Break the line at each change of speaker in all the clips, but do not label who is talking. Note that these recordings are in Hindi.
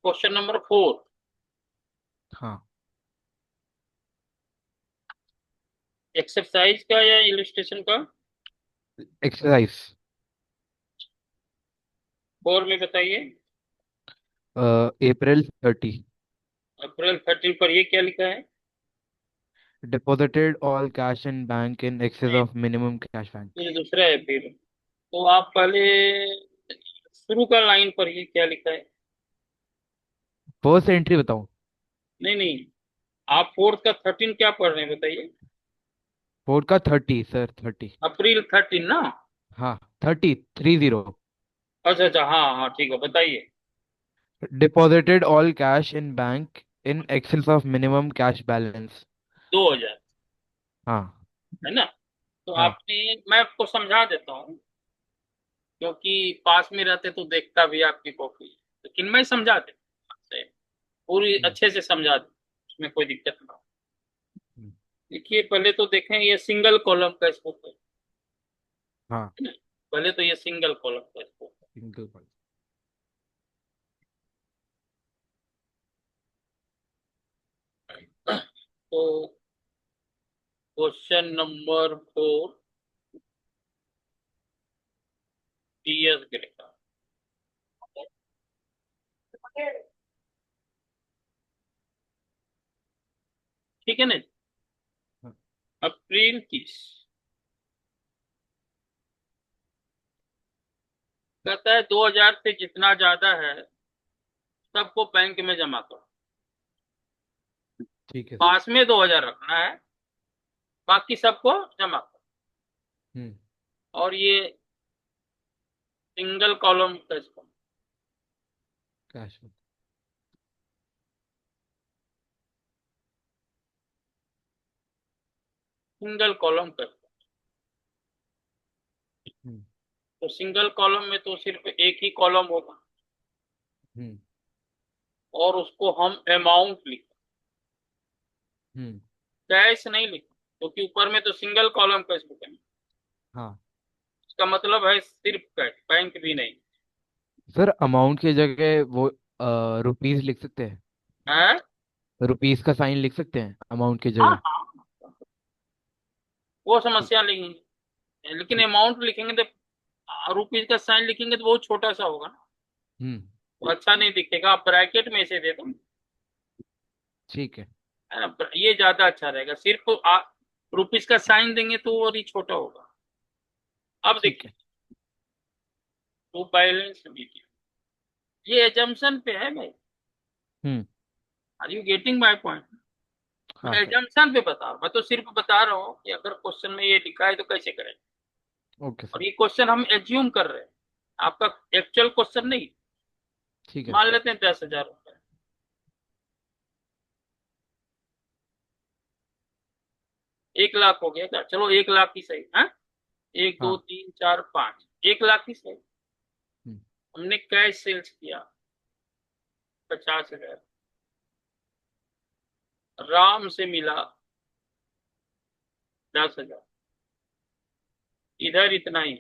Question number 4।
हाँ।
एक्सरसाइज का या इलिस्ट्रेशन का?
एक्सरसाइज।
4 में बताइए।
April 30
अप्रैल 13 पर ये क्या लिखा है?
deposited all cash in bank in excess
नहीं,
of minimum cash bank।
ये दूसरा है फिर। तो आप पहले शुरू का लाइन पर ये क्या लिखा है?
फर्स्ट एंट्री बताऊं?
नहीं नहीं, आप फोर्थ का 13 क्या पढ़ रहे हैं बताइए।
फोर्थ का 30 सर, 30।
अप्रैल 13 ना?
हाँ, 30 30।
अच्छा अच्छा, हाँ हाँ ठीक है, बताइए।
Deposited all cash in bank in excess of minimum cash balance।
2000,
हाँ।
है ना? तो
हाँ।
आपने, मैं आपको समझा देता हूँ, क्योंकि पास में रहते तो देखता भी आपकी कॉपी। लेकिन मैं समझा देता हूँ आपसे, पूरी
हम्म,
अच्छे से समझा दूँ, उसमें कोई दिक्कत ना हो।
हम्म,
देखिए, पहले तो देखें ये सिंगल कॉलम का स्कोप
हाँ।
है ना? पहले तो ये सिंगल कॉलम का स्कोप
सिंगल पॉइंट।
है। तो क्वेश्चन नंबर 4, टीएस ग्रे का। ठीक है ना?
हाँ,
अप्रैल 30 कहता है 2000 से जितना ज्यादा है सबको बैंक में जमा करो।
ठीक है सर।
पास में 2000 रखना है, बाकी सबको जमा करो।
हम्म।
और ये सिंगल कॉलम का इसको,
कैश।
सिंगल कॉलम का।
हम्म।
तो सिंगल कॉलम में तो सिर्फ एक ही कॉलम होगा,
हम्म।
और उसको हम अमाउंट लिख,
हम्म।
कैश नहीं लिख, क्योंकि ऊपर में तो सिंगल कॉलम कैश बुक है।
हाँ
इसका मतलब है सिर्फ कैश, बैंक भी नहीं
सर, अमाउंट की जगह वो रुपीस लिख सकते हैं।
है।
रुपीस का साइन लिख सकते हैं अमाउंट की
हाँ
जगह।
हाँ, वो
ठीक।
समस्या नहीं है, लेकिन
ठीक।
अमाउंट लिखेंगे तो रुपीज का साइन लिखेंगे तो बहुत छोटा सा होगा ना,
हम्म।
वो अच्छा नहीं दिखेगा। आप ब्रैकेट में से दे दो,
ठीक है।
है ना? ये ज्यादा अच्छा रहेगा। सिर्फ रुपीज का साइन देंगे तो और ही छोटा होगा। अब
ठीक
देखिए,
है।
तो बैलेंस लीजिए, ये एजम्पशन पे है भाई।
Hmm.
Are you getting my point? मैं
हाँ सर।
एजम्पशन पे बता रहा हूँ, मैं तो सिर्फ बता रहा हूँ कि अगर क्वेश्चन में ये लिखा है तो कैसे करें।
ओके
और
सर।
ये क्वेश्चन हम एज्यूम कर रहे हैं, आपका एक्चुअल क्वेश्चन नहीं।
ठीक है।
मान लेते हैं 10,000 रुपए, 1 लाख हो गया क्या? चलो 1 लाख ही सही है। 1 2 3 4 5, 1 लाख ही सही।
हम्म।
हमने कैश सेल्स किया 50,000, राम से मिला 10,000, इधर इतना ही,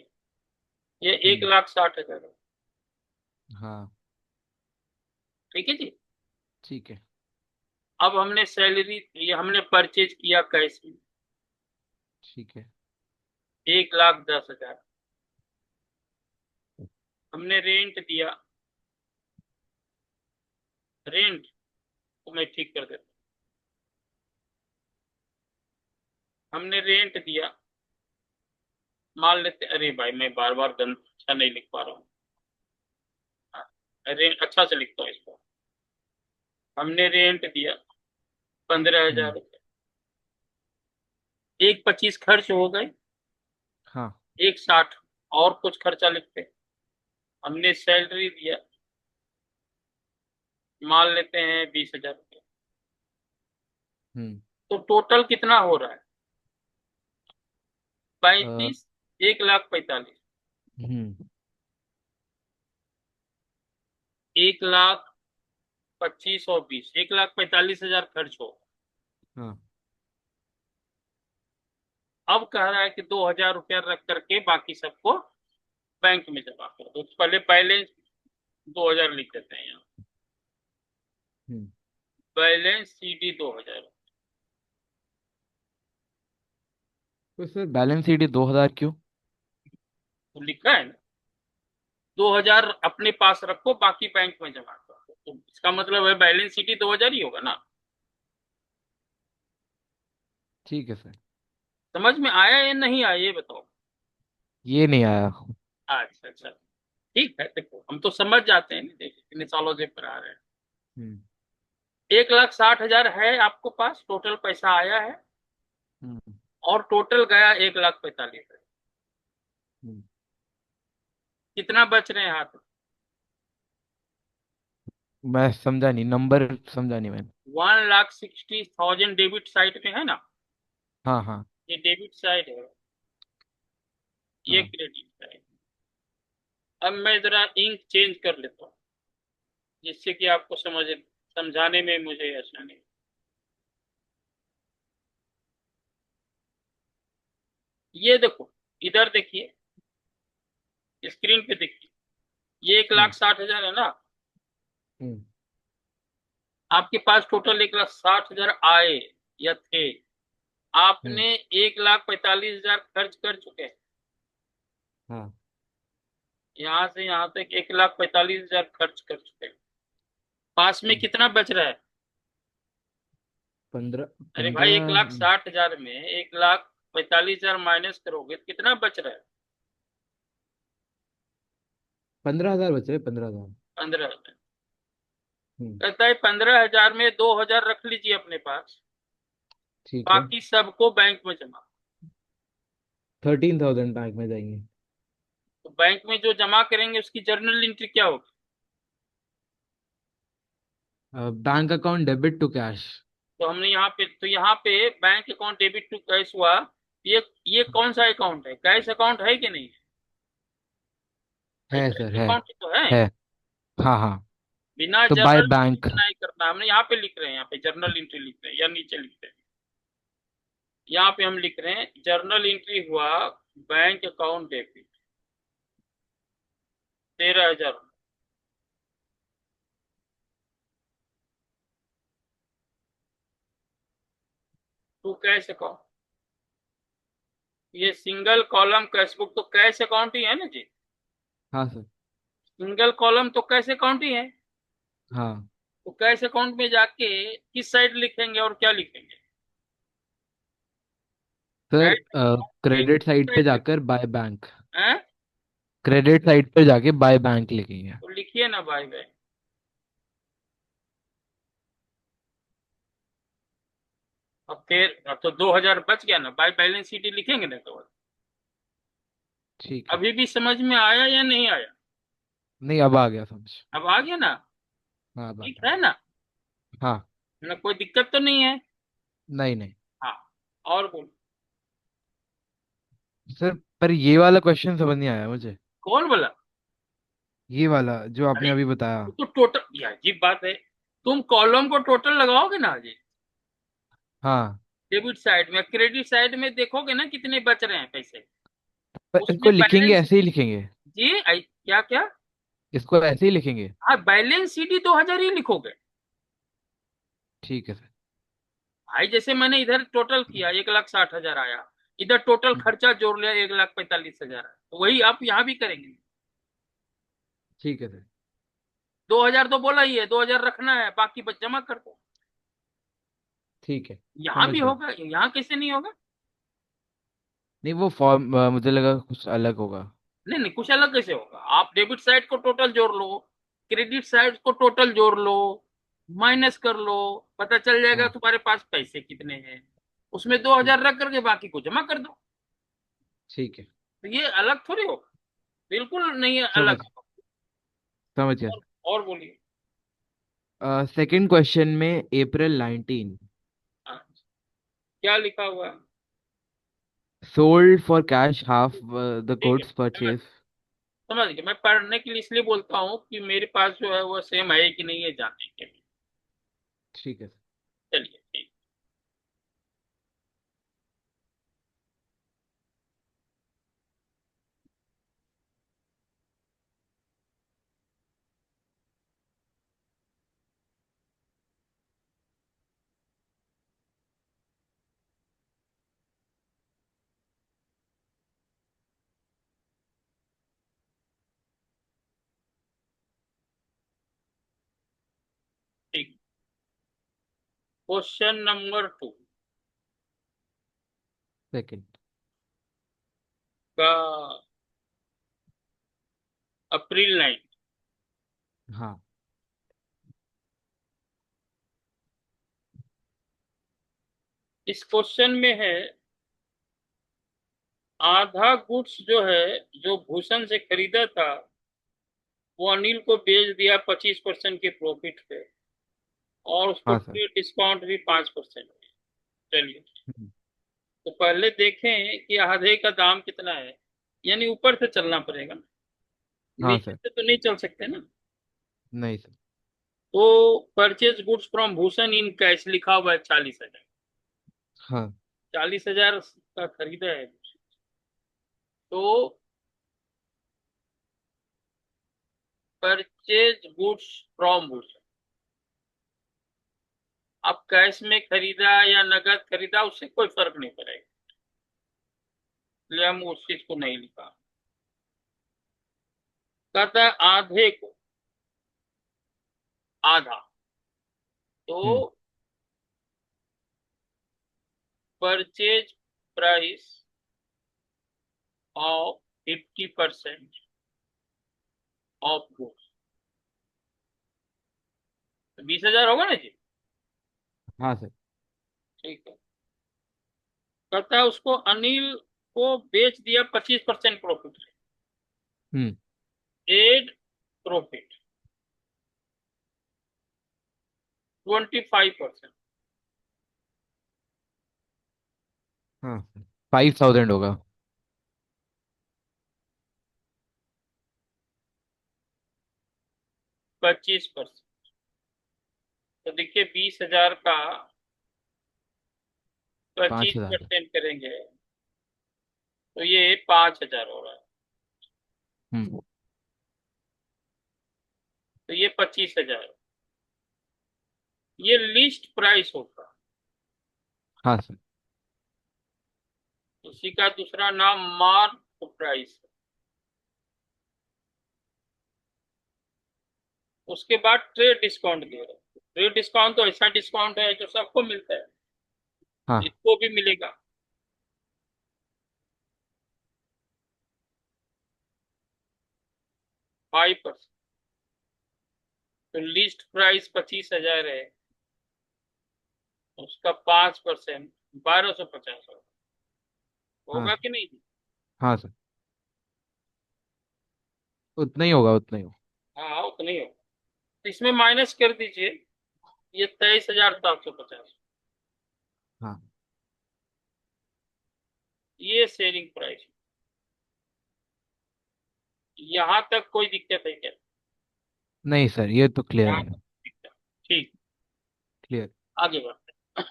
ये एक
हम्म।
लाख साठ हजार है।
हाँ।
ठीक है जी।
ठीक है।
अब हमने सैलरी, ये हमने परचेज किया कैश में,
ठीक है।
1,10,000। हमने रेंट दिया, रेंट को मैं ठीक कर देता हूं। हमने रेंट दिया, मान लेते, अरे भाई मैं बार बार गंद अच्छा नहीं लिख पा रहा हूँ। रेंट अच्छा से लिखता हूँ इसको। हमने रेंट दिया 15,000
हम्म।
रुपये, 1,25 खर्च हो गए,
हाँ।
1,60 और कुछ खर्चा लिखते। हमने सैलरी दिया, मान लेते हैं 20,000 रुपये।
हम्म।
तो टोटल कितना हो रहा है?
अ,
35, 1,45,,
हम्म।
1,25 और 20, 1,45,000 खर्च हो।
हाँ।
अब कह रहा है कि 2,000 रुपया रख करके बाकी सबको बैंक में जमा करो। तो पहले बैलेंस 2,000 लिख देते हैं यहाँ।
हम्म।
बैलेंस सीडी 2000।
तो सर बैलेंस शीट 2000 क्यों?
तो लिखा है ना, 2000 अपने पास रखो, बाकी बैंक में जमा करो, तो इसका मतलब है बैलेंस सीडी 2000 ही होगा ना।
ठीक है सर।
समझ में आया या नहीं आया ये बताओ।
ये नहीं आया।
अच्छा अच्छा, ठीक है, देखो हम तो समझ जाते हैं, देखो इतने सालों से पढ़ा रहे हैं।
हम्म।
1,60,000 है आपको पास, टोटल पैसा आया है,
हम्म।
और टोटल गया 1,45,000।
हम्म।
कितना बच रहे हैं हाथ में?
मैं समझा नहीं, नंबर समझा नहीं मैंने।
1,60,000 डेबिट साइड में है ना,
हाँ हाँ।
ये डेबिट साइड है, ये
हाँ।
Credit side. अब मैं जरा इंक चेंज कर लेता हूँ, जिससे कि आपको समझाने में मुझे आसानी। ये देखो, इधर देखिए, स्क्रीन पे देखिए, ये एक
हम्म।
लाख साठ हजार है ना।
हम्म।
आपके पास टोटल 1,60,000 आए या थे,
हम्म।
आपने 1,45,000 खर्च कर चुके हैं।
हाँ।
यहाँ से यहाँ तक 1,45,000 खर्च कर चुके हैं। पास में
हम्म।
कितना बच रहा है?
15
अरे भाई,
15।
1,60,000 में 1,45,000 माइनस करोगे तो कितना बच रहा है?
15,000 बच रहे, 15,000।
15,000।
हम्म।
कहता है 15,000 में 2,000 रख लीजिए अपने पास,
ठीक है।
बाकी सबको बैंक में जमा।
13,000 बैंक में जाएंगे।
तो बैंक में जो जमा करेंगे उसकी जर्नल एंट्री क्या होगी?
Bank account debit to cash.
तो हमने यहाँ पे bank account debit to cash हुआ। ये कौन सा अकाउंट है, कैश अकाउंट है कि नहीं? भाई
है
कैश
सर, है।
अकाउंट ही तो है।
है। हाँ हाँ।
बिना
तो बाय
जर्नल एंट्री
बैंक।
बनाए करना, हमने यहाँ पे लिख रहे हैं, यहाँ पे जर्नल एंट्री लिख रहे हैं या नीचे लिख रहे हैं? यहाँ पे हम लिख रहे हैं जर्नल एंट्री हुआ, bank account debit 13,000। To cash account, ये सिंगल कॉलम कैश बुक तो कैश अकाउंट ही है ना जी।
हाँ सर।
सिंगल कॉलम तो कैश अकाउंट ही है।
हाँ
तो कैश अकाउंट में जाके किस साइड लिखेंगे और क्या लिखेंगे?
सर,
कैश अकाउंट में
क्रेडिट
किस
साइड पे
साइड
जाकर बाय बैंक।
हैं?
क्रेडिट साइड पे जाके बाय बैंक लिखेंगे।
तो लिखिए ना भाई भाई। अब फिर अब तो 2,000 बच गया ना, बाय बैलेंस शीट ही लिखेंगे ना तो।
ठीक है।
अभी भी समझ में आया या नहीं आया?
नहीं, अब आ गया समझ।
अब आ गया ना?
हाँ, अब आ
ठीक
गया।
है ना?
हाँ।
ना कोई दिक्कत तो नहीं है?
नहीं नहीं।
हाँ, और बोल।
सर, पर ये वाला क्वेश्चन समझ नहीं आया मुझे।
कौन बोला?
ये वाला जो आपने
अरे
अभी बताया।
वो तो टोटल, ये अजीब बात है, तुम कॉलम को टोटल लगाओगे ना जी,
हाँ।
डेबिट साइड में, क्रेडिट साइड में देखोगे ना कितने बच रहे हैं पैसे,
पर इसको
उसमें
लिखेंगे
बैलेंस।
ऐसे ही लिखेंगे।
जी क्या क्या?
इसको ऐसे ही लिखेंगे।
हाँ, बैलेंस शीट ही 2,000 ही लिखोगे।
ठीक है सर।
भाई जैसे मैंने इधर टोटल किया 1,60,000 आया, इधर टोटल
हम्म।
खर्चा जोड़ लिया 1,45,000 आया, तो वही आप यहाँ भी करेंगे।
ठीक है सर।
2,000 तो बोला ही है, 2,000 रखना है, बाकी बच जमा कर दो।
ठीक है।
यहाँ
समझ
भी
गया।
होगा, यहाँ कैसे नहीं होगा?
नहीं, वो फॉर्म मुझे लगा कुछ अलग होगा।
नहीं नहीं, कुछ अलग कैसे होगा? आप डेबिट साइड को टोटल जोड़ लो, क्रेडिट साइड को टोटल जोड़ लो, माइनस कर लो, पता चल जाएगा
हाँ।
तुम्हारे पास पैसे कितने हैं, उसमें 2,000
ठीक।
रख करके बाकी को जमा कर दो।
ठीक है।
तो ये अलग थोड़ी होगा, बिल्कुल नहीं अलग
समझ
होगा।
समझ गया।
और बोलिए।
सेकंड क्वेश्चन में April 19
हाँ, क्या लिखा हुआ है?
sold for cash half the
ठीक है,
goods purchase।
समझ गया। मैं पढ़ने के लिए इसलिए बोलता हूँ कि मेरे पास जो है वो सेम है कि नहीं है जानने के लिए।
ठीक है।
चलिए ठीक। Question number 2
second.
का अप्रैल 9।
हाँ।
इस क्वेश्चन में है, आधा गुड्स जो है, जो भूषण से खरीदा था, वो अनिल को बेच दिया 25% के प्रॉफिट पे, और उसको
हाँ सर।
ट्रेड डिस्काउंट भी 5%। चलिए,
हम्म,
तो पहले देखें कि आधे का दाम कितना है। यानी ऊपर से चलना पड़ेगा,
हाँ
नीचे
सर।
से तो नहीं चल सकते ना।
नहीं सर।
तो purchase goods from Bhushan in cash लिखा हुआ है 40,000।
हाँ।
40,000 का खरीदा है। तो परचेज गुड्स फ्रॉम भूषण, अब कैश में खरीदा या नगद खरीदा उससे कोई फर्क नहीं पड़ेगा, इसलिए हम उस चीज को नहीं लिखा। कहता है आधे को, आधा। तो
hmm.
Purchase price of 50% of goods, 20,000 होगा ना जी।
हाँ सर।
ठीक है। कहता है उसको अनिल को बेच दिया 25% प्रॉफिट,
हम्म।
Add profit 25%।
हाँ सर, 5,000 होगा।
25%, तो देखिए 20,000 का
पाँच
पच्चीस
हजार
परसेंट करेंगे तो ये 5,000 हो रहा है।
हम्म।
तो ये 25,000, ये लिस्ट प्राइस होगा।
हाँ सर।
इसी का दूसरा नाम मार्क प्राइस है। उसके बाद ट्रेड डिस्काउंट दे रहे हैं। ट्रेड डिस्काउंट तो ऐसा डिस्काउंट है जो सबको मिलता है,
हाँ।
इसको भी मिलेगा। 5%। तो लिस्ट प्राइस 25,000 है, उसका 5% 1,250
हाँ
होगा
सर।
कि नहीं।
हाँ सर, उतना ही होगा, उतना ही होगा।
हाँ उतना ही होगा। तो इसमें माइनस कर दीजिए, ये 23,750,
हाँ।
ये सेलिंग प्राइस। यहाँ तक कोई दिक्कत है क्या।
नहीं सर, ये तो क्लियर
यहाँ
है।
तक दिक्कत, ठीक।
क्लियर।
आगे बढ़ते हैं।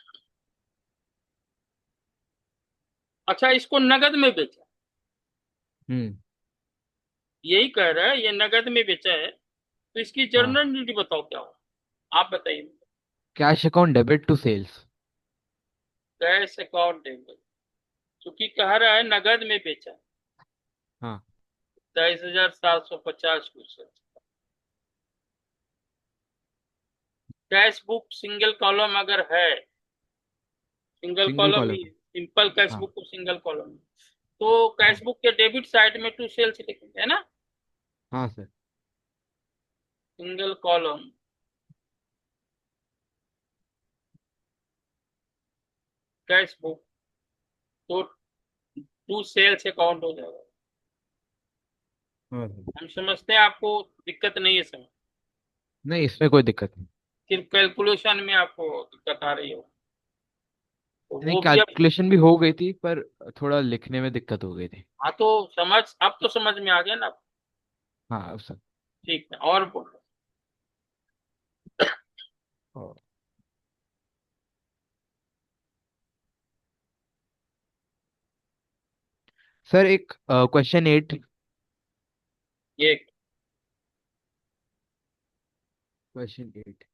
अच्छा, इसको नगद में बेचा,
हम्म।
यही कह रहा है ये नगद में बेचा है, तो इसकी
हाँ,
जर्नल ड्यूटी बताओ क्या हो, आप बताइए।
Cash account debit to sales.
Cash account debit, चूंकि कह रहा है नगद में बेचा,
हाँ।
23,750 कुछ। कैश बुक सिंगल कॉलम अगर है, सिंगल
सिंगल
कॉलम ही
कॉलम।
है, सिंपल कैश
हाँ।
बुक को सिंगल कॉलम, तो कैश
हाँ।
बुक के डेबिट साइड में टू सेल्स लिखेंगे, है ना।
हाँ sir.
Single column cash book, तो टू सेल्स अकाउंट हो जाएगा।
हाँ सर।
हम समझते हैं आपको दिक्कत नहीं है समझ,
नहीं, इसमें कोई दिक्कत नहीं।
सिर्फ कैलकुलेशन में आपको दिक्कत आ रही हो, तो
नहीं,
वो भी अब।
कैलकुलेशन भी हो गई थी, पर थोड़ा लिखने में दिक्कत हो गई थी।
हाँ तो समझ, अब तो समझ में आ गया ना।
हाँ अब सर।
ठीक है, और बोलो।
और सर, एक क्वेश्चन 8।
ये
क्वेश्चन 8।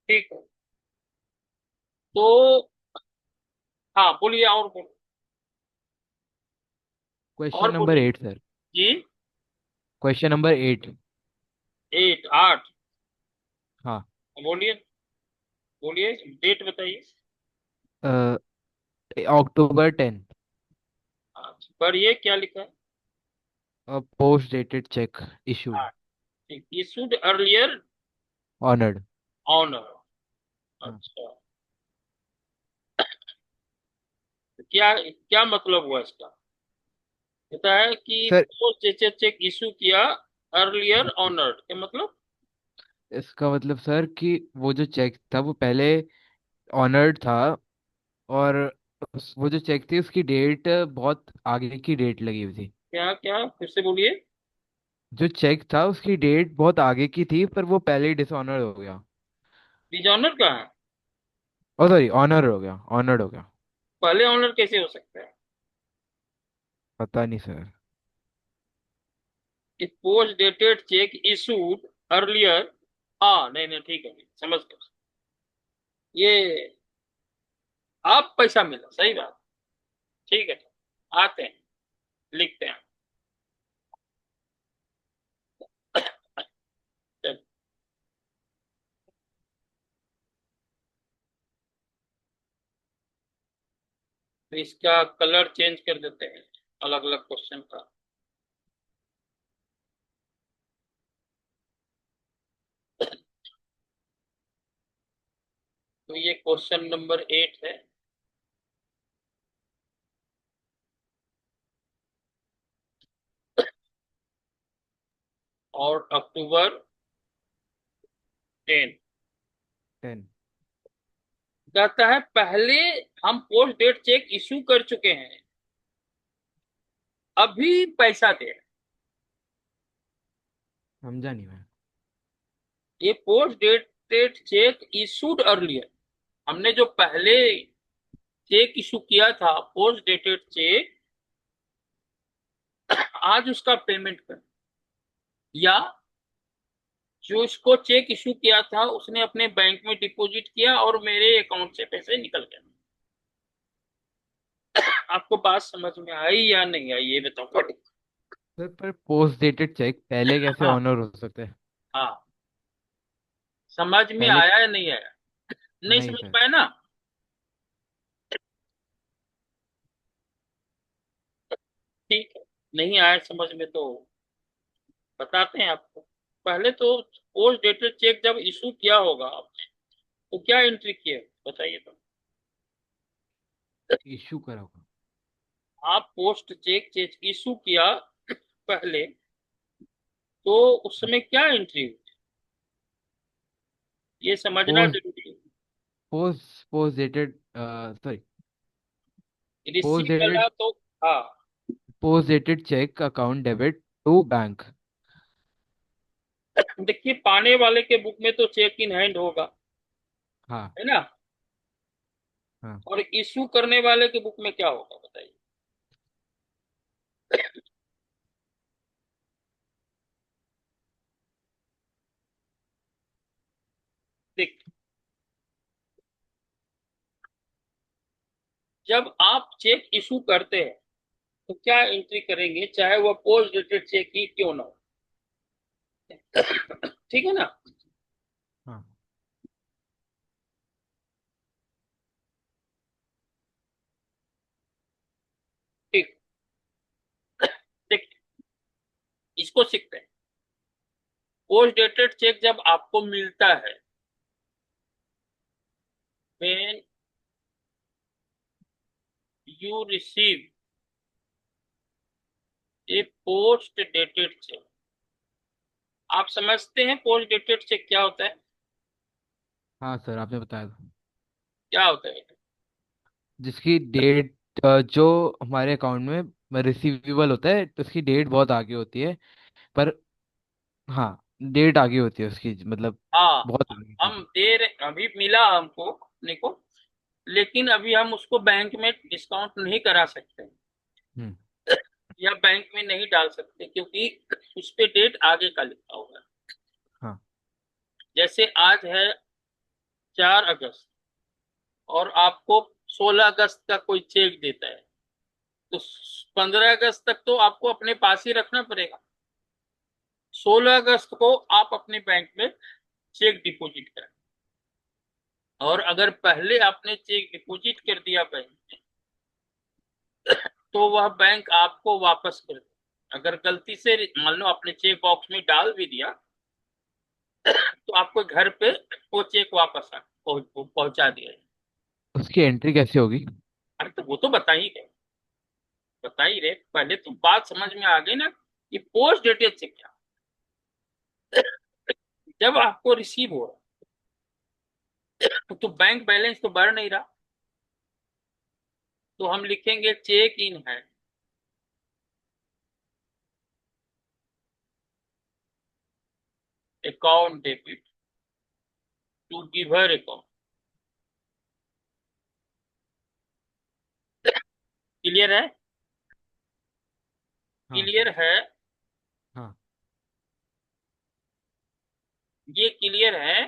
ठीक है। तो हाँ बोलिए, और बोलिए।
क्वेश्चन
और
नंबर
बोलिए
8 सर।
जी।
Question number 8।
8, 8।
हाँ।
बोलिए, बोलिए, डेट बताइए।
अक्टूबर 10।
अच्छा, पढ़िए क्या लिखा है।
Post dated check issued.
हाँ, ठीक, इशूड अर्लियर
ऑनर्ड।
ऑनर।
हाँ
अच्छा, तो क्या क्या मतलब हुआ इसका। कहता है कि
सर,
पोस्ट जैसे चेक इशू किया, अर्लियर ऑनर्ड, क्या मतलब।
इसका मतलब सर कि वो जो चेक था वो पहले ऑनर्ड था, और वो जो चेक थी उसकी डेट बहुत आगे की डेट लगी हुई थी।
क्या क्या, फिर से बोलिए।
जो चेक था उसकी डेट बहुत आगे की थी, पर वो पहले ही डिसऑनर हो गया।
डिजॉनर कहाँ है।
ओ सॉरी, ऑनर हो गया, ऑनर्ड हो गया।
पहले ऑनर कैसे हो सकता है।
पता नहीं सर।
कि post dated check issued earlier. हाँ, नहीं नहीं, ठीक है, समझ गया। ये आप पैसा मिला, सही बात। ठीक है, आते हैं, लिखते हैं। चलिए, तो इसका कलर चेंज कर देते हैं, अलग अलग क्वेश्चन का। तो ये क्वेश्चन नंबर 8 है। और अक्टूबर 10
10।
कहता है पहले हम पोस्ट डेट चेक इशू कर चुके हैं, अभी पैसा दे।
समझा नहीं मैं।
ये post dated check issued earlier, हमने जो पहले चेक इशू किया था पोस्ट डेटेड चेक, आज उसका पेमेंट कर, या जो इसको चेक इशू किया था उसने अपने बैंक में डिपॉजिट किया और मेरे अकाउंट से पैसे निकल गए। आपको बात समझ में आई या नहीं आई, ये बताओ पढ़ो।
सर, पर पोस्ट डेटेड चेक पहले कैसे
हाँ,
ऑनर हो सकते हैं?
हाँ, समझ में
पहले।
आया या नहीं आया। नहीं
नहीं
समझ
सर।
पाए ना। ठीक है, नहीं आया समझ में तो बताते हैं आपको। पहले तो पोस्ट डेटेड चेक जब इशू किया होगा आपने, तो क्या एंट्री किए बताइए तो।
इशू करा होगा।
आप पोस्ट चेक चेक इशू किया पहले, तो उस समय क्या एंट्री हुई, ये समझना
पोस्ट
जरूरी है।
Post post dated sorry. Post
receive
dated
वाला तो, हाँ,
post dated cheque account debit to bank.
देखिए पाने वाले के बुक में तो चेक इन हैंड होगा,
हाँ।
है ना।
हाँ।
और इशू करने वाले के बुक में क्या होगा बताइए। देख, जब आप चेक इशू करते हैं तो क्या एंट्री करेंगे, चाहे वह पोस्ट डेटेड चेक ही क्यों ना हो। ठीक है ना।
हाँ।
ठीक, देख, इसको सीखते हैं। पोस्ट डेटेड चेक जब आपको मिलता है, when you receive A post dated check, आप समझते हैं पोस्ट डेटेड चेक क्या होता है।
हाँ सर, आपने बताया था।
क्या होता है।
जिसकी डेट, जो हमारे अकाउंट में रिसीवेबल होता है तो उसकी डेट बहुत आगे होती है। पर हाँ, डेट आगे होती है उसकी, मतलब
हाँ,
बहुत आगे की
हम
डेट।
दे रहे, अभी मिला हमको अपने को, लेकिन अभी हम उसको बैंक में डिस्काउंट नहीं करा सकते,
हम्म।
या बैंक में नहीं डाल सकते, क्योंकि उस पे डेट आगे का लिखा होगा।
हाँ।
जैसे आज है 4 अगस्त, और आपको 16 अगस्त का कोई चेक देता है, तो 15 अगस्त तक तो आपको अपने पास ही रखना पड़ेगा। 16 अगस्त को आप अपने बैंक में चेक डिपॉजिट करें, और अगर पहले आपने चेक डिपॉजिट कर दिया बैंक में, तो वह बैंक आपको वापस कर दे। अगर गलती से मान लो आपने चेक बॉक्स में डाल भी दिया, तो आपको घर पे वो चेक वापस पहुंचा दिया जाए।
उसकी एंट्री कैसे होगी?
अरे तो वो तो बता ही रहे, पहले तो बात समझ में आ गई ना कि पोस्ट डेटेड चेक क्या। जब आपको रिसीव हो रहा तो बैंक बैलेंस तो बढ़ नहीं रहा, तो हम लिखेंगे चेक इन है, account debit to giver account. Clear है?
हाँ
क्लियर
सर।
है?
हाँ।
ये क्लियर है?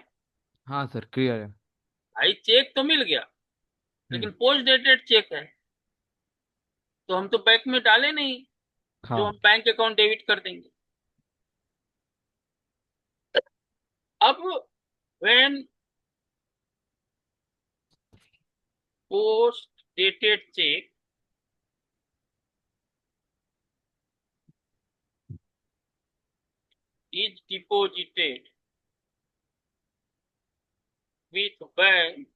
हाँ सर, क्लियर है।
भाई चेक तो मिल गया,
हम्म।
लेकिन पोस्ट डेटेड चेक है, तो हम तो बैंक में डाले नहीं, जो
हाँ।
हम बैंक अकाउंट डेबिट कर देंगे। अब when post dated check is deposited with bank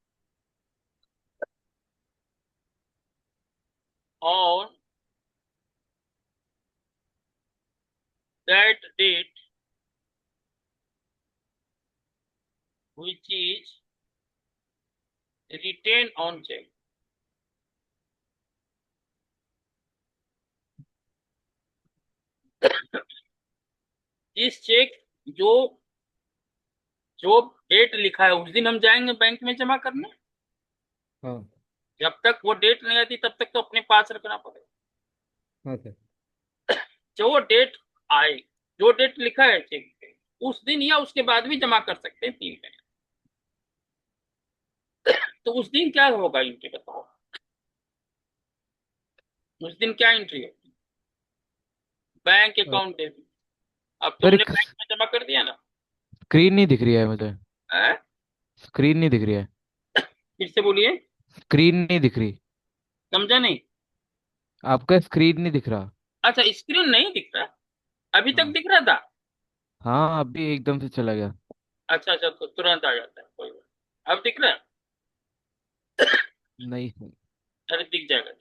on that date, which is written on check। इस चेक जो जो डेट लिखा है उस दिन हम जाएंगे बैंक में जमा करने।
हाँ।
जब तक वो डेट नहीं आती तब तक तो अपने पास रखना पड़ेगा।
हाँ सर।
जो डेट आए, जो डेट लिखा है चेक पे, उस दिन या उसके बाद भी जमा कर सकते हैं 3 महीने। तो उस दिन क्या होगा एंट्री बताओ? उस दिन क्या एंट्री होगी? बैंक
अ,
अकाउंट डेबिट। अब
सर
तुमने
एक
बैंक में जमा कर दिया ना?
स्क्रीन नहीं दिख रही है मुझे।
है?
स्क्रीन नहीं दिख रही है।
फिर से बोलिए।
स्क्रीन नहीं दिख रही।
समझा नहीं?
आपका स्क्रीन नहीं दिख रहा।
अच्छा, स्क्रीन नहीं दिख रहा? अभी तक
हाँ।
दिख रहा था?
हाँ, अभी एकदम से चला गया।
अच्छा अच्छा, तो तुरंत आ जाता है, कोई बात। अब दिख रहा है?
नहीं।
अरे दिख जाएगा,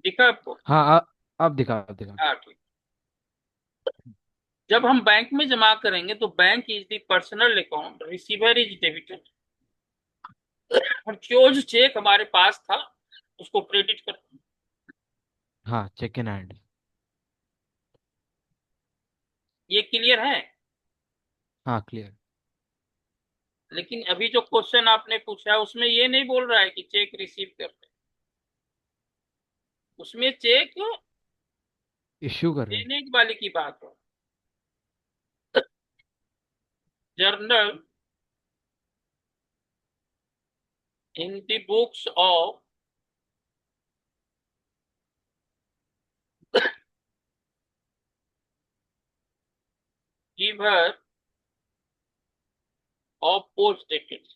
दिखा आपको?
हाँ, अब दिखा, अब दिखा।
हाँ ठीक। जब हम बैंक में जमा करेंगे तो bank is the personal account, receiver is debited, और जो जो चेक हमारे पास था उसको क्रेडिट कर।
हाँ, चेक इन हैंड।
ये क्लियर है?
हाँ, क्लियर।
लेकिन अभी जो क्वेश्चन आपने पूछा है उसमें ये नहीं बोल रहा है कि चेक रिसीव करते, उसमें चेक
इश्यू कर रहे हैं।
देने वाले की बात है। Journal in the books of giver of post dated.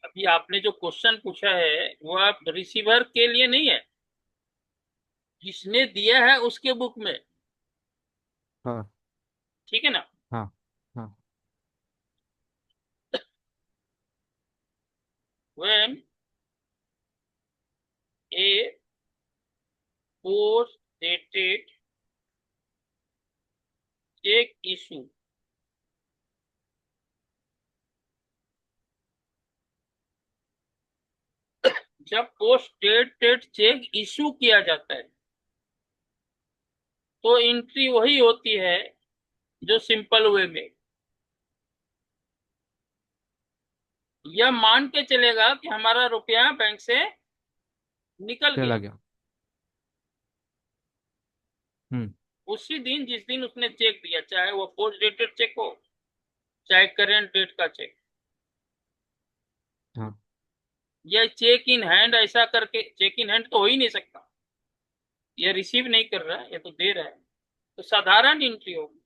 अभी आपने जो क्वेश्चन पूछा है वो आप रिसीवर के लिए नहीं है, जिसने दिया है उसके बुक में।
हाँ।
ठीक है ना?
हाँ। हाँ।
When A post dated check issue जब पोस्ट डेटेड चेक इशू किया जाता है तो एंट्री वही होती है जो सिंपल वे में, यह मान के चलेगा कि हमारा रुपया बैंक से निकल
चला
गया।
गया। हम्म।
उसी दिन जिस दिन उसने चेक दिया, चाहे वो पोस्ट डेटेड चेक हो, चाहे करेंट डेट का चेक,
हाँ।
या चेक इन हैंड, ऐसा करके चेक इन हैंड तो हो ही नहीं सकता, ये रिसीव नहीं कर रहा है, ये तो दे रहा है, तो साधारण एंट्री होगी,